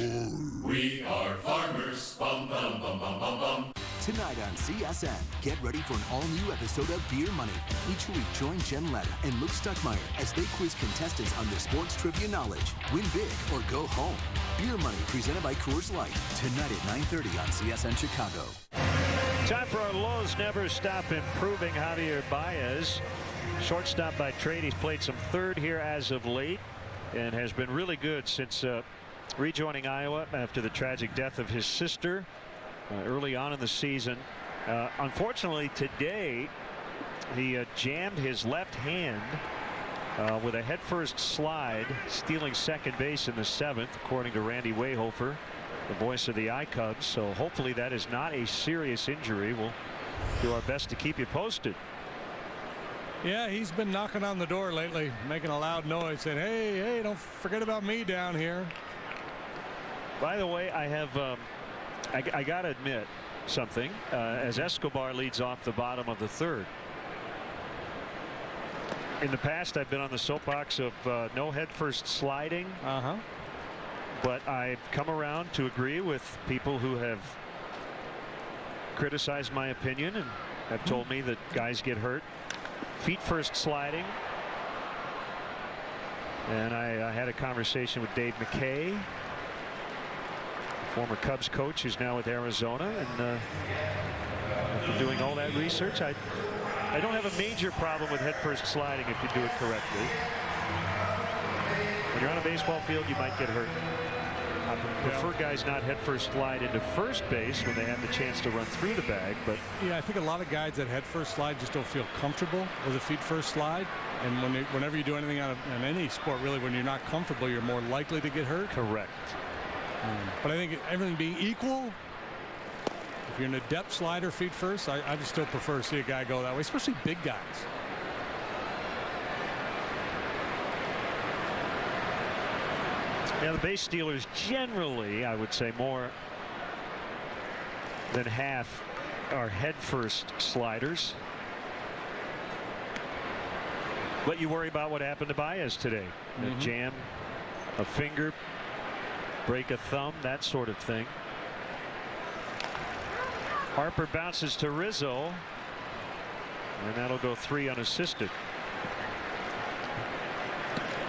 We are farmers. Bum, bum, bum, bum, bum, bum. Tonight on CSN, get ready for an all-new episode of Beer Money. Each week, join Jen Letta and Luke Stuckmeyer as they quiz contestants on their sports trivia knowledge. Win big or go home. Beer Money, presented by Coors Light. Tonight at 9:30 on CSN Chicago. Time for our Lows Never Stop Improving. Javier Baez, shortstop by trade. He's played some third here as of late and has been really good since rejoining Iowa after the tragic death of his sister early on in the season. Unfortunately, today he jammed his left hand with a headfirst slide, stealing second base in the 7th, according to Randy Wayhofer, the voice of the iCubs. So hopefully that is not a serious injury. We'll do our best to keep you posted. Yeah, he's been knocking on the door lately, making a loud noise, saying, hey, don't forget about me down here. By the way, I have I got to admit something as Escobar leads off the bottom of the 3rd. In the past, I've been on the soapbox of no headfirst sliding. But I've come around to agree with people who have criticized my opinion and have told me that guys get hurt feet first sliding. And I had a conversation with Dave McKay, former Cubs coach who's now with Arizona, and after doing all that research, I don't have a major problem with head first sliding if you do it correctly. When you're on a baseball field, you might get hurt. I prefer guys not head first slide into first base when they have the chance to run through the bag. But yeah, I think a lot of guys that head first slide just don't feel comfortable with a feet first slide. And whenever you do anything on any sport, really, when you're not comfortable, you're more likely to get hurt. Correct. But I think everything being equal, if you're in a depth slider feet first, I just still prefer to see a guy go that way, especially big guys. Yeah, the base stealers generally, I would say, more than half are head first sliders. But you worry about what happened to Baez today. A jam, a finger, break a thumb, that sort of thing. Harper bounces to Rizzo, and that'll go 3 unassisted.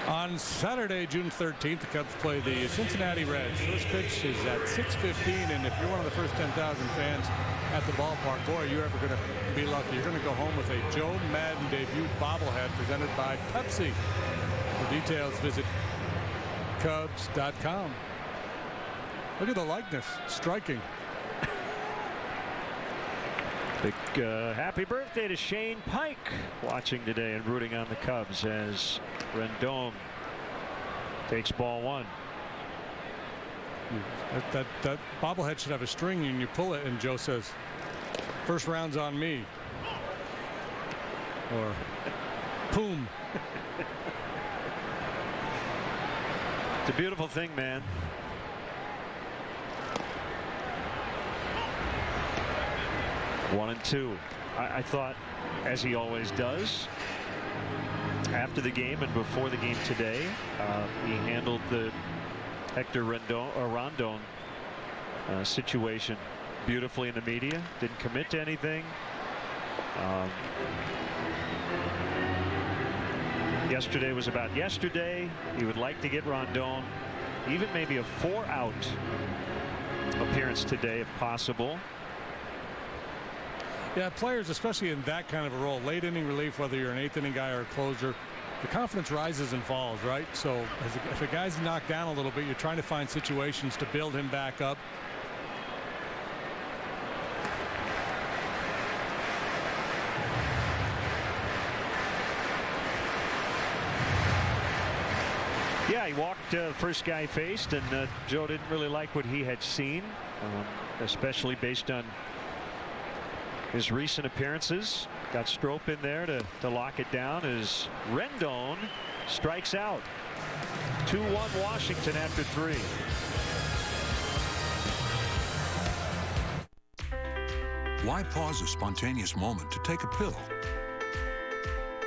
On Saturday, June 13th, the Cubs play the Cincinnati Reds. First pitch is at 6:15, and if you're one of the first 10,000 fans at the ballpark, boy, you're ever going to be lucky. You're going to go home with a Joe Madden debut bobblehead presented by Pepsi. For details, visit Cubs.com. Look at the likeness. Striking. Big happy birthday to Shane Pike watching today and rooting on the Cubs as Rendon takes ball 1. That bobblehead should have a string and you pull it and Joe says, first round's on me. or poom. It's a beautiful thing, man. One and two. I thought, as he always does, after the game and before the game today, he handled the Hector Rondon situation beautifully in the media. Didn't commit to anything. Yesterday was about yesterday. He would like to get Rondon even maybe a 4-out appearance today if possible. Yeah, players, especially in that kind of a role, late inning relief, whether you're an 8th inning guy or a closer, the confidence rises and falls, right? So if a guy's knocked down a little bit, you're trying to find situations to build him back up. Yeah, he walked first guy faced, and Joe didn't really like what he had seen, especially based on his recent appearances. Got Strop in there to lock it down as Rendon strikes out. 2-1 Washington after 3. Why pause a spontaneous moment to take a pill?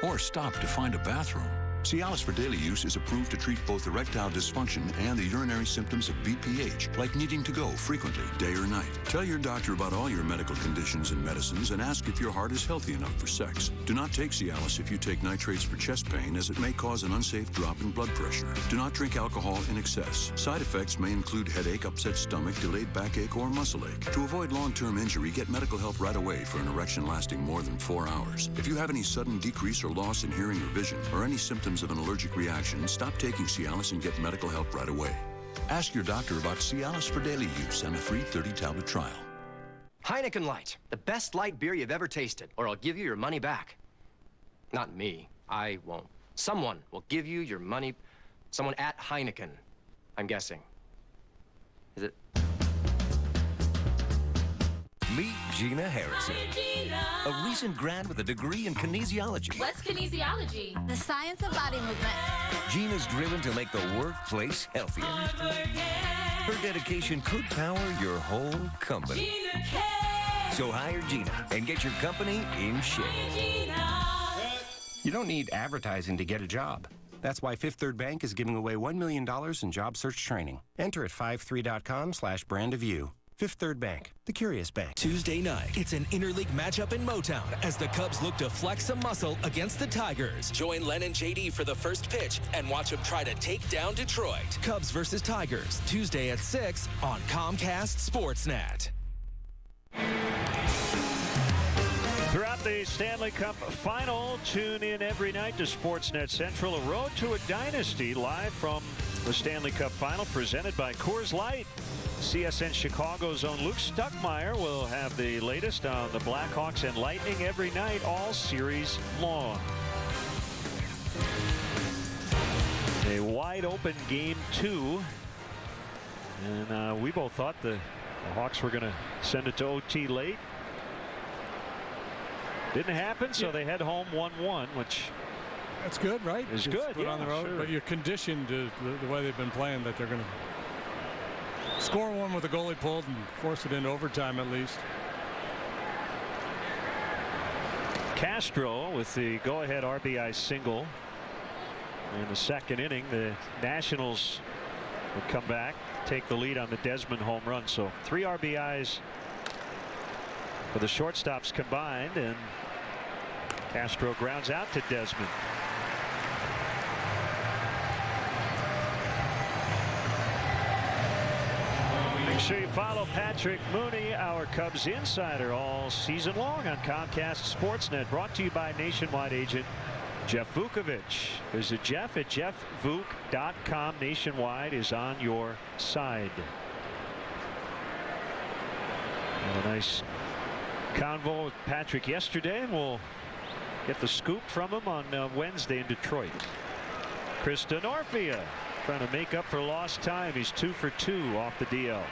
Or stop to find a bathroom? Cialis for daily use is approved to treat both erectile dysfunction and the urinary symptoms of BPH, like needing to go frequently, day or night. Tell your doctor about all your medical conditions and medicines and ask if your heart is healthy enough for sex. Do not take Cialis if you take nitrates for chest pain, as it may cause an unsafe drop in blood pressure. Do not drink alcohol in excess. Side effects may include headache, upset stomach, delayed backache, or muscle ache. To avoid long-term injury, get medical help right away for an erection lasting more than 4 hours. If you have any sudden decrease or loss in hearing or vision, or any symptoms of an allergic reaction, stop taking Cialis and get medical help right away. Ask your doctor about Cialis for daily use and a free 30-tablet trial. Heineken Light, the best light beer you've ever tasted, or I'll give you your money back. Not me. I won't. Someone will give you your money. Someone at Heineken, I'm guessing. Is it? Meet Gina Harrison. Hi, Gina. A recent grad with a degree in kinesiology. What's kinesiology? The science of body movement. Gina's driven to make the workplace healthier. Her dedication could power your whole company. Gina K. So hire Gina and get your company in shape. You don't need advertising to get a job. That's why Fifth Third Bank is giving away $1 million in job search training. Enter at 53.com/brand-of-you. Fifth Third Bank, the curious bank. Tuesday night, it's an interleague matchup in Motown as the Cubs look to flex some muscle against the Tigers. Join Len and JD for the first pitch and watch them try to take down Detroit. Cubs versus Tigers, Tuesday at 6 on Comcast Sportsnet. Throughout the Stanley Cup Final, tune in every night to Sportsnet Central, a road to a dynasty, live from the Stanley Cup Final, presented by Coors Light. CSN Chicago's own Luke Stuckmeyer will have the latest on the Blackhawks and Lightning every night, all series long. A wide open game 2. And we both thought the Hawks were going to send it to OT late. Didn't happen, so they head home 1-1, which that's good, right? Is good, yeah, on the road, sure. But you're conditioned to the way they've been playing that they're going to score one with the goalie pulled and force it into overtime at least. Castro with the go-ahead RBI single in the second inning. The Nationals would come back, take the lead on the Desmond home run. So 3 RBIs for the shortstops combined, and Castro grounds out to Desmond. Make sure you follow Patrick Mooney, our Cubs insider, all season long on Comcast Sportsnet. Brought to you by nationwide agent Jeff Vukovich. Visit Jeff at jeffvuk.com. Nationwide is on your side. A nice convo with Patrick yesterday, and we'll get the scoop from him on Wednesday in Detroit. Chris Denorfia trying to make up for lost time. He's 2 for 2 off the DL.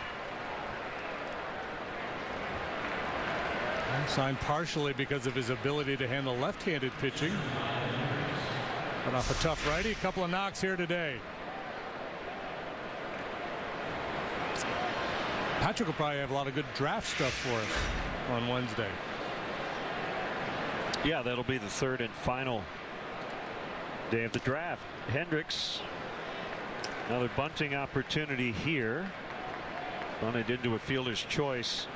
Signed partially because of his ability to handle left-handed pitching. But off a tough righty, a couple of knocks here today. Patrick will probably have a lot of good draft stuff for us on Wednesday. Yeah, that'll be the third and final day of the draft. Hendricks, another bunting opportunity here. Bunted into a fielder's choice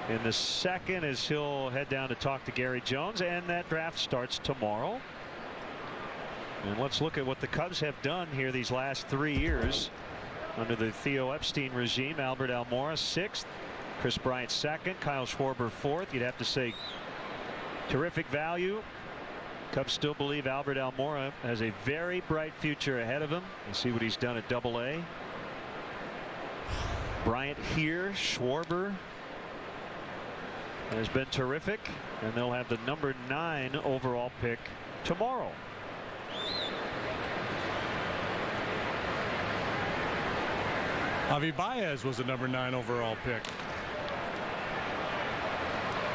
in the second as he'll head down to talk to Gary Jones, and that draft starts tomorrow. And let's look at what the Cubs have done here these last 3 years under the Theo Epstein regime. Albert Almora 6th, Chris Bryant 2nd, Kyle Schwarber 4th. You'd have to say terrific value. Cubs still believe Albert Almora has a very bright future ahead of him. You see what he's done at Double-A. Bryant here, Schwarber has been terrific, and they'll have the number 9 overall pick tomorrow. Javi Baez was the number 9 overall pick.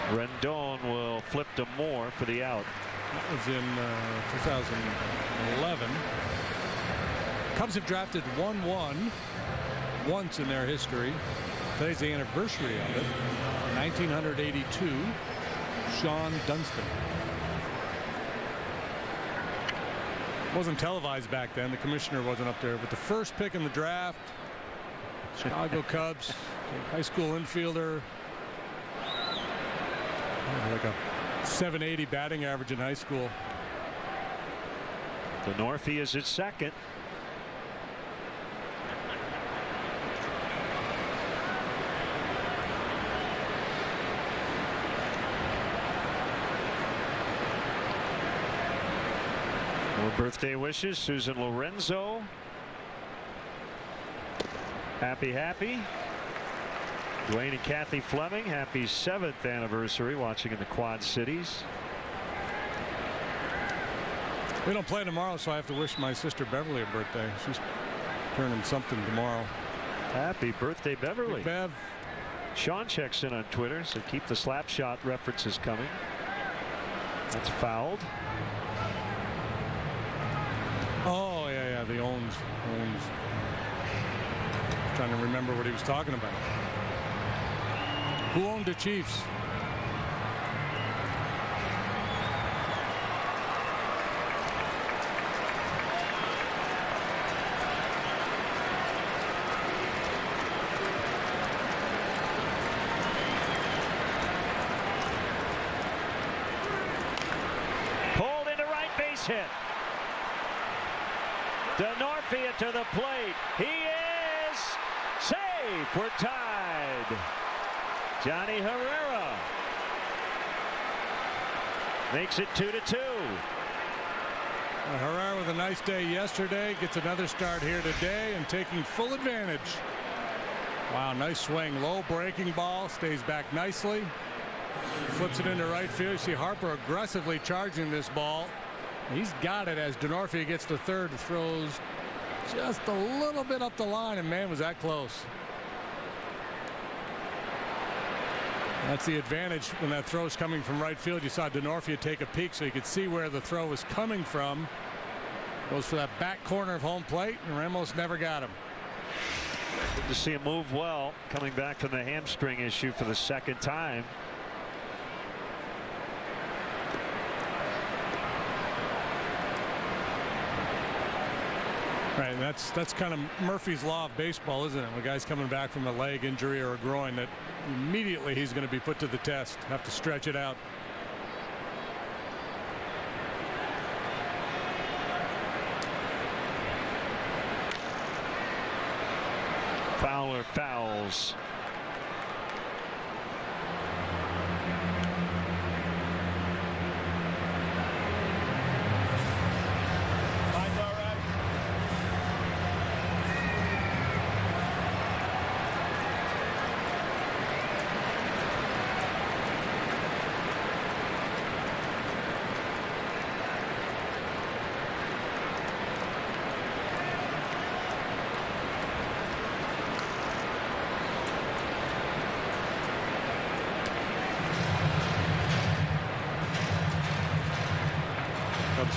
Rendon will flip to Moore for the out. That was in 2011. Cubs have drafted 1-1 once in their history. Today's the anniversary of it. 1982, Sean Dunston. Wasn't televised back then. The commissioner wasn't up there. But the first pick in the draft, Chicago Cubs, high school infielder. Like a 780 batting average in high school. DeNorfie is his second. More birthday wishes. Susan Lorenzo. Happy. Dwayne and Kathy Fleming, happy 7th anniversary, watching in the Quad Cities. We don't play tomorrow, so I have to wish my sister Beverly a birthday. She's turning something tomorrow. Happy birthday, Beverly. Big Bev. Sean checks in on Twitter, so keep the slap shot references coming. That's fouled. Oh, yeah, the Owens. Trying to remember what he was talking about. Who owned the Chiefs? Pulled into right base hit. DeNorfie to the plate. He is safe. We're tied. Johnny Herrera makes it 2-2. Herrera with a nice day yesterday, gets another start here today and taking full advantage. Wow, nice swing, low breaking ball, stays back nicely, flips it into right field. You see Harper aggressively charging this ball. He's got it as DeNorfie gets to third, throws just a little bit up the line, and man, was that close. That's the advantage when that throw is coming from right field. You saw DeNorfie take a peek so you could see where the throw was coming from. Goes for that back corner of home plate, and Ramos never got him. Good to see him move well, coming back from the hamstring issue for the second time. Right, that's kind of Murphy's Law of baseball, isn't it? When a guy's coming back from a leg injury or a groin, that immediately he's going to be put to the test, have to stretch it out. Fowler fouls.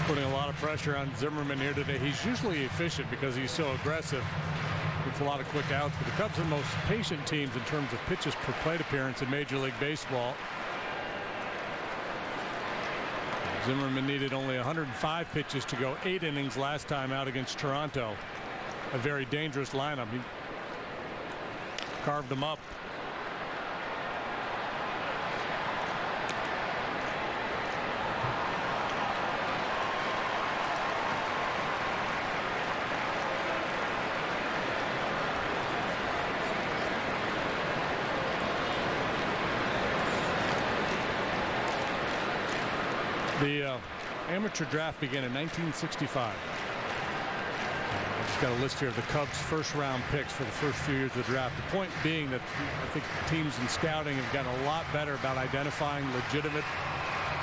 Putting a lot of pressure on Zimmerman here today. He's usually efficient because he's so aggressive. It's a lot of quick outs, but the Cubs are the most patient teams in terms of pitches per plate appearance in Major League Baseball. Zimmerman needed only 105 pitches to go 8 innings last time out against Toronto. A very dangerous lineup. He carved them up. The amateur draft began in 1965. I've just got a list here of the Cubs' first-round picks for the first few years of the draft. The point being that I think teams in scouting have gotten a lot better about identifying legitimate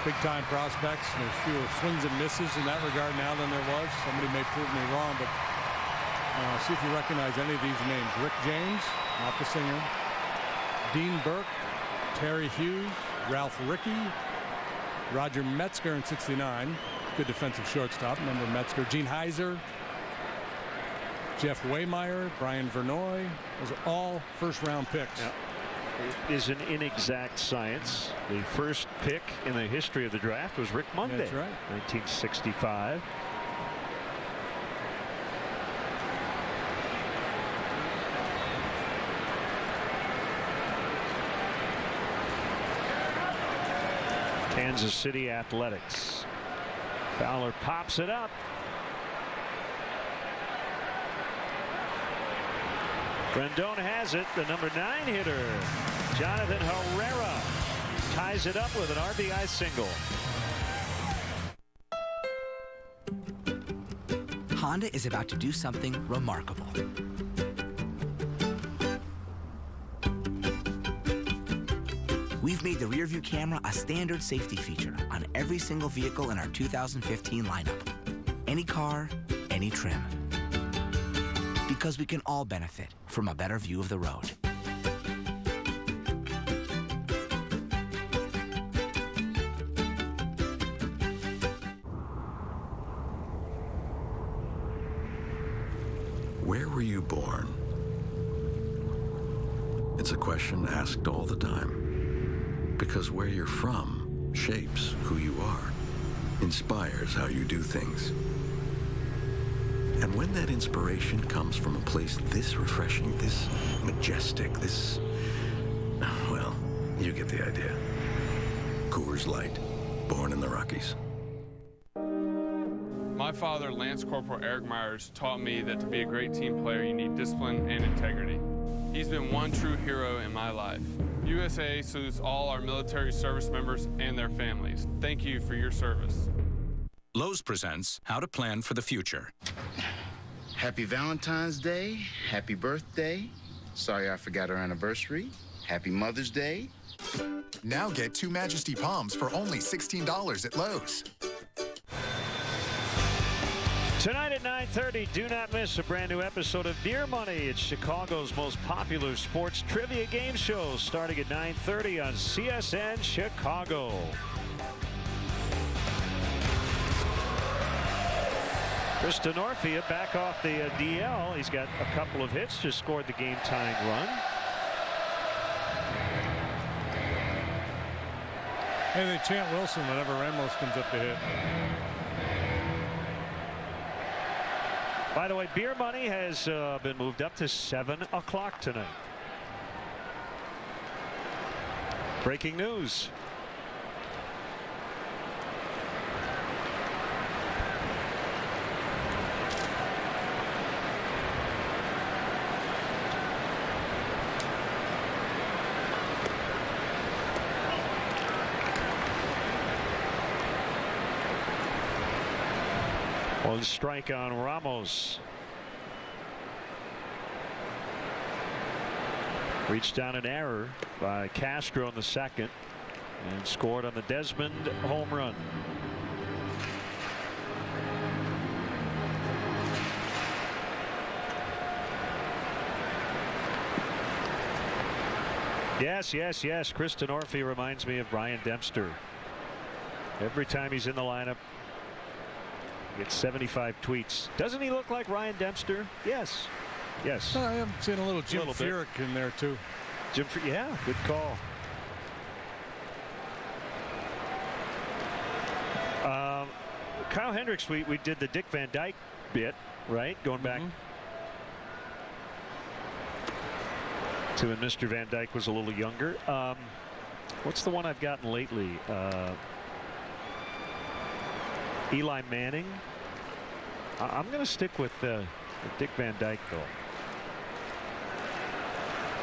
big-time prospects. And there's fewer swings and misses in that regard now than there was. Somebody may prove me wrong, but see if you recognize any of these names. Rick James, not the singer. Dean Burke, Terry Hughes, Ralph Rickey, Roger Metzger in '69, good defensive shortstop. Remember Metzger. Gene Heiser, Jeff Waymeyer, Brian Vernoy. Those are all first-round picks. Yep. It is an inexact science. The first pick in the history of the draft was Rick Monday. That's right. 1965. Kansas City Athletics. Fowler pops it up. Rendon has it. The number 9 hitter, Jonathan Herrera, ties it up with an RBI single. Honda is about to do something remarkable. We've made the rear view camera a standard safety feature on every single vehicle in our 2015 lineup. Any car, any trim. Because we can all benefit from a better view of the road. Where were you born? It's a question asked all the time. Because where you're from shapes who you are, inspires how you do things. And when that inspiration comes from a place this refreshing, this majestic, this, well, you get the idea. Coors Light, born in the Rockies. My father, Lance Corporal Eric Myers, taught me that to be a great team player, you need discipline and integrity. He's been one true hero in my life. USA salutes all our military service members and their families. Thank you for your service. Lowe's presents How to Plan for the Future. Happy Valentine's Day. Happy birthday. Sorry I forgot our anniversary. Happy Mother's Day. Now get 2 Majesty Palms for only $16 at Lowe's. Tonight at 9:30, do not miss a brand new episode of Beer Money. It's Chicago's most popular sports trivia game show, starting at 9:30 on CSN Chicago. Chris Denorfia back off the DL. He's got a couple of hits, just scored the game-tying run. Hey, they chant Wilson whenever Ramos comes up to hit. By the way, Beer Money has been moved up to 7 o'clock tonight. Breaking news. One strike on Ramos. Reached down an error by Castro in the second and scored on the Desmond home run. Yes. Chris Denorfia reminds me of Brian Dempster. Every time he's in the lineup, He gets 75 tweets. Doesn't he look like Ryan Dempster? Yes. Yes. I am seeing a little Jim Furyk in there too. Yeah, good call. Kyle Hendricks, we did the Dick Van Dyke bit, right? Going back to when Mr. Van Dyke was a little younger. What's the one I've gotten lately? Eli Manning. I'm going to stick with Dick Van Dyke, though.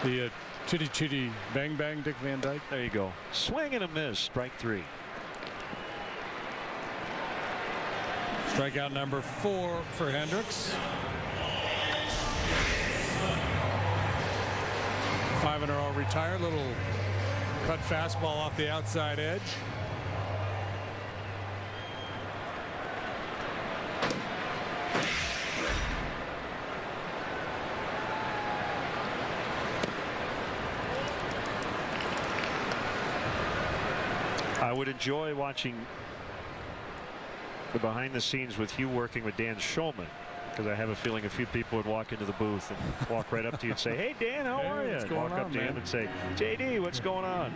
The chitty chitty bang bang Dick Van Dyke. There you go. Swing and a miss. Strike 3. Strikeout number 4 for Hendricks. 5 in a row retired. Little cut fastball off the outside edge. I would enjoy watching the behind the scenes with you working with Dan Schulman, because I have a feeling a few people would walk into the booth and walk right up to you and say, "Hey Dan, how are you?" And walk up to him and say, "JD, what's going on?"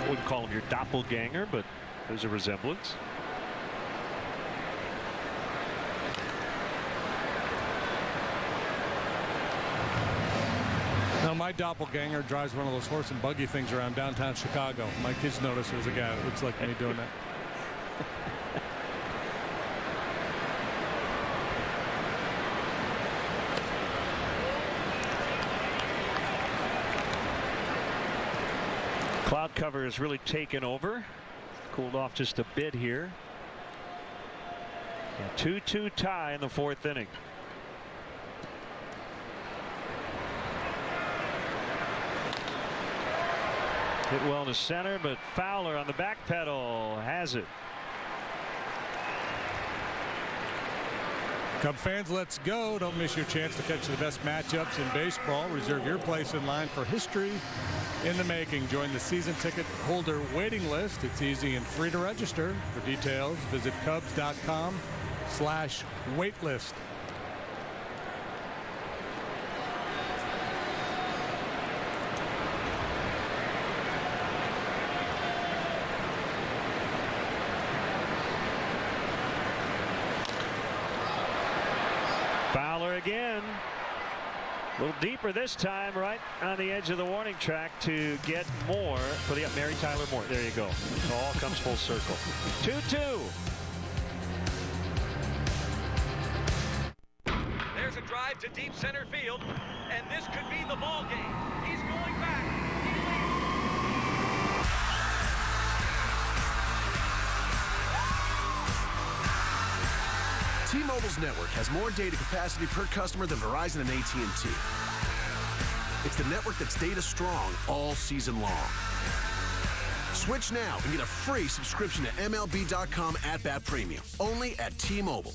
Wouldn't call him your doppelganger, but there's a resemblance. Now, my doppelganger drives one of those horse and buggy things around downtown Chicago. My kids notice there's a guy that looks like me doing that. Cloud cover has really taken over. Cooled off just a bit here. 2-2 tie in the 4th inning. Hit well to center, but Fowler on the back pedal has it. Cub fans, let's go. Don't miss your chance to catch the best matchups in baseball. Reserve your place in line for history in the making. Join the season ticket holder waiting list. It's easy and free to register. For details, visit Cubs.com/waitlist. Fowler again. A little deeper this time, right on the edge of the warning track to get more for the Mary Tyler Moore. There you go. It all comes full circle. 2-2. There's a drive to deep center field, and this could be the ball game. He's going back. T-Mobile's network has more data capacity per customer than Verizon and AT&T. It's the network that's data strong all season long. Switch now and get a free subscription to MLB.com at-bat premium, only at T-Mobile.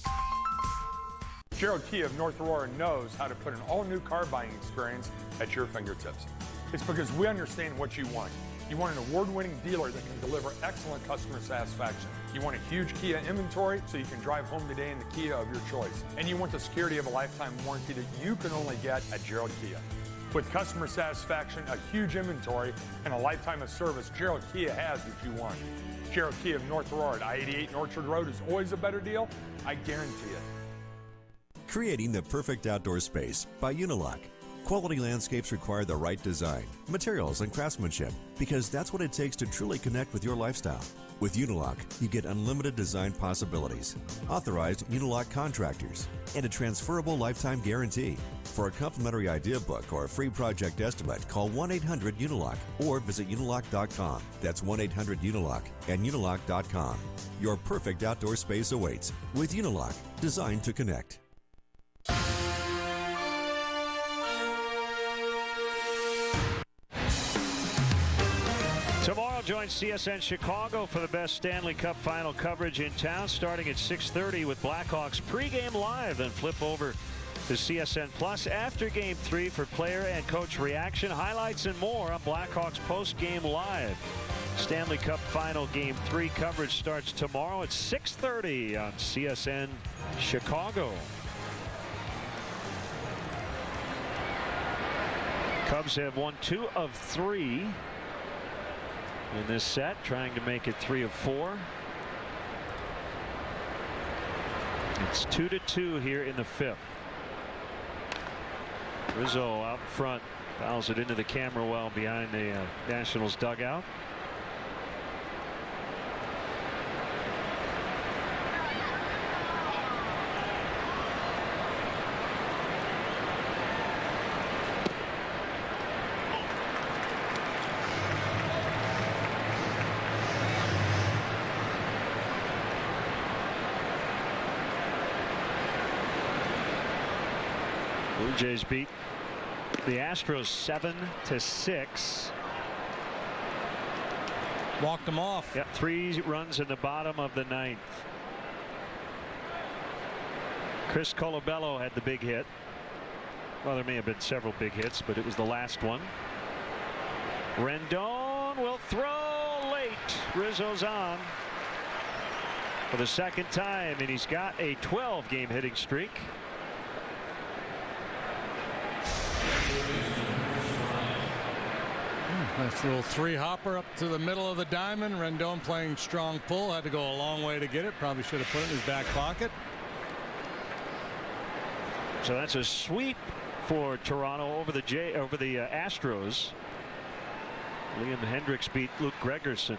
Gerald Kia of North Aurora knows how to put an all-new car buying experience at your fingertips. It's because we understand what you want. You want an award-winning dealer that can deliver excellent customer satisfaction. You want a huge Kia inventory so you can drive home today in the Kia of your choice. And you want the security of a lifetime warranty that you can only get at Gerald Kia. With customer satisfaction, a huge inventory, and a lifetime of service, Gerald Kia has what you want. Gerald Kia of North Aurora at I-88 and Orchard Road is always a better deal. I guarantee it. Creating the perfect outdoor space by Unilock. Quality landscapes require the right design, materials, and craftsmanship, because that's what it takes to truly connect with your lifestyle. With Unilock, you get unlimited design possibilities, authorized Unilock contractors, and a transferable lifetime guarantee. For a complimentary idea book or a free project estimate, call 1-800-UNILOCK or visit unilock.com. That's 1-800-UNILOCK and unilock.com. Your perfect outdoor space awaits with Unilock, designed to connect. Tomorrow join CSN Chicago for the best Stanley Cup final coverage in town, starting at 6:30 with Blackhawks pregame live. Then flip over to CSN Plus after Game 3 for player and coach reaction, highlights, and more on Blackhawks postgame live. Stanley Cup Final Game 3 coverage starts tomorrow at 6:30 on CSN Chicago. Cubs have won 2 of 3 in this set, trying to make it 3 of 4. It's 2-2 here in the 5th. Rizzo out front, fouls it into the camera well behind the Nationals dugout. Blue Jays beat the Astros 7-6. Walked them off. Yep, 3 runs in the bottom of the 9th. Chris Colabello had the big hit. Well, there may have been several big hits, but it was the last one. Rendon will throw late. Rizzo's on for the 2nd time, and he's got a 12-game hitting streak. Nice little 3-hopper up to the middle of the diamond. Rendon playing strong pull. Had to go a long way to get it. Probably should have put it in his back pocket. So that's a sweep for Toronto over the Astros. Liam Hendricks beat Luke Gregerson.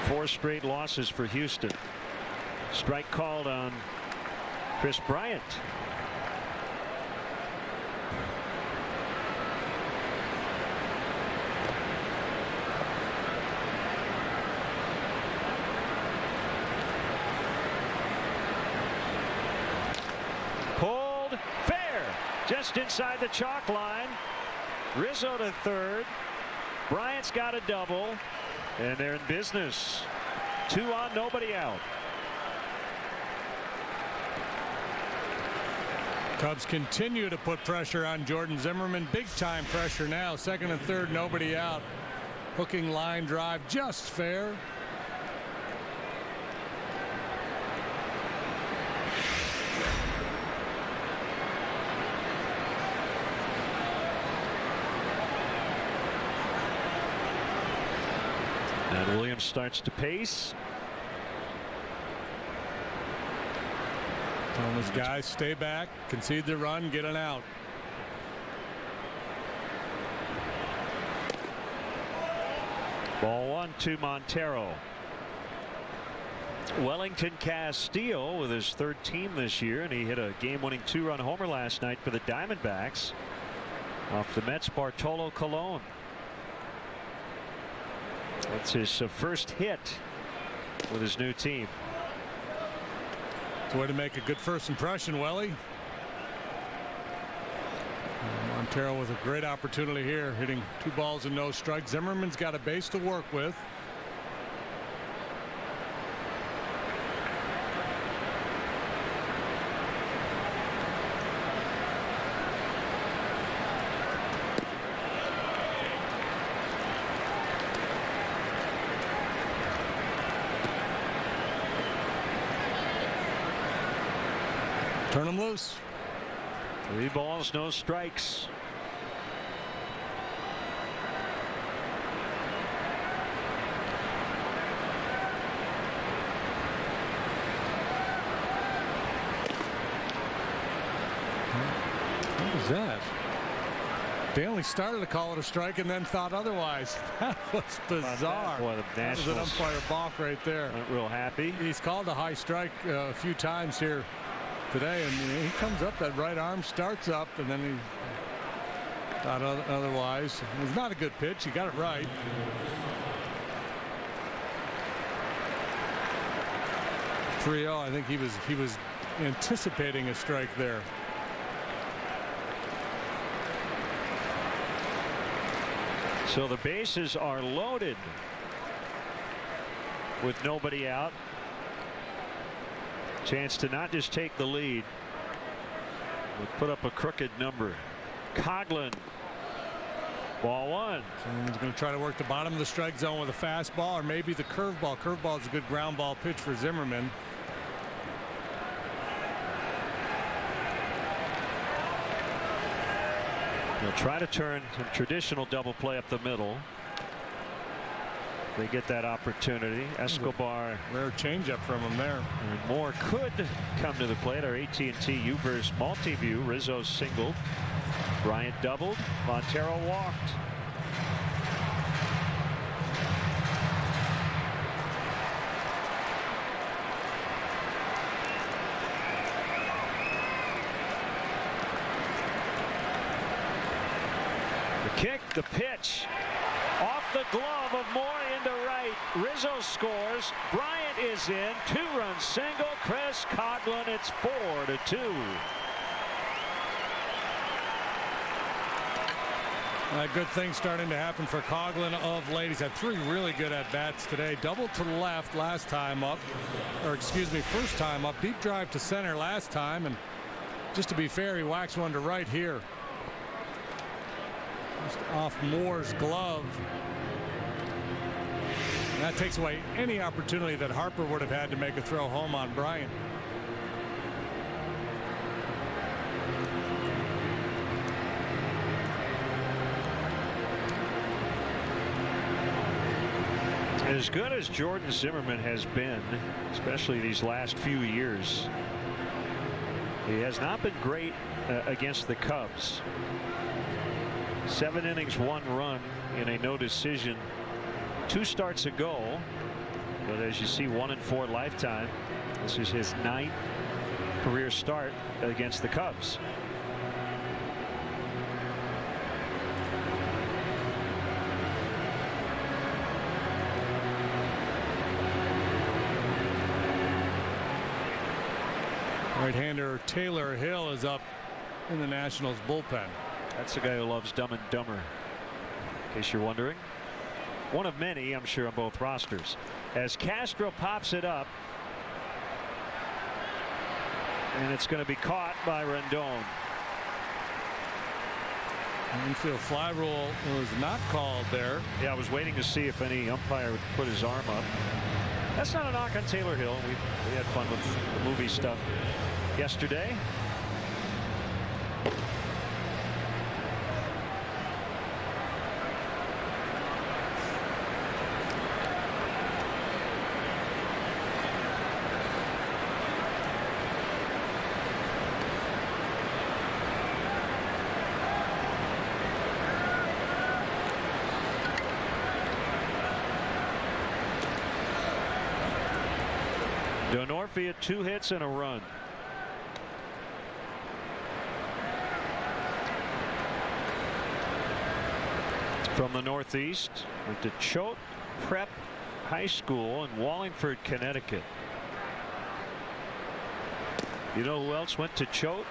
4 straight losses for Houston. Strike called on Chris Bryant. Pulled fair, just inside the chalk line. Rizzo to third. Bryant's got a double, and they're in business. 2 on, nobody out. Cubs continue to put pressure on Jordan Zimmerman. Big time pressure now. 2nd and 3rd, nobody out. Hooking line drive just fair. And Williams starts to pace. Telling his guys, stay back, concede the run, get an out. Ball 1 to Montero. Wellington Castillo with his 3rd team this year, and he hit a game-winning 2-run homer last night for the Diamondbacks off the Mets' Bartolo Colon. That's his first hit with his new team. It's a way to make a good first impression, Welly. Montero with a great opportunity here, hitting 2 balls and no strikes. Zimmerman's got a base to work with. Turn him loose. 3 balls, no strikes. What was that? They only started to call it a strike and then thought otherwise. That was bizarre. Boy, the that was an umpire balk right there. Not real happy. He's called a high strike a few times here today, and he comes up, that right arm starts up, and then he thought otherwise. It was not a good pitch. He got it right. .3-0. I think he was anticipating a strike there. So the bases are loaded with nobody out. Chance to not just take the lead, but put up a crooked number. Coghlan Ball one. So he's going to try to work the bottom of the strike zone with a fastball or maybe the curveball. Curveball is a good ground ball pitch for Zimmerman. He'll try to turn some traditional double play up the middle. They get that opportunity. Escobar. Rare changeup from him there. And more could come to the plate. Our AT&T UVerse multi-view. Rizzo singled. Bryant doubled. Montero walked. The kick, the pitch. Off the glove of Moore into right. Rizzo scores. Bryant is in. 2-run single. Chris Coghlan. It's 4-2. A good thing starting to happen for Coghlan of late. He's had 3 really good at-bats today. Double to the left last time up. Or excuse me, first time up. Deep drive to center last time. And just to be fair, he whacks one to right here. Just off Moore's glove. And that takes away any opportunity that Harper would have had to make a throw home on Bryant. As good as Jordan Zimmerman has been, especially these last few years, he has not been great against the Cubs. 7 innings, 1 run in a no decision 2 starts ago. But as you see, 1-4 lifetime. This is his 9th career start against the Cubs. Right-hander Taylor Hill is up in the Nationals bullpen. That's the guy who loves Dumb and Dumber, in case you're wondering. One of many, I'm sure, on both rosters. As Castro pops it up, and it's going to be caught by Rendon. Infield fly rule was not called there. Yeah, I was waiting to see if any umpire would put his arm up. That's not a knock on Taylor Hill. We had fun with the movie stuff yesterday. Donorfi had 2 hits and a run. From the Northeast, went to Choate Prep High School in Wallingford, Connecticut. You know who else went to Choate?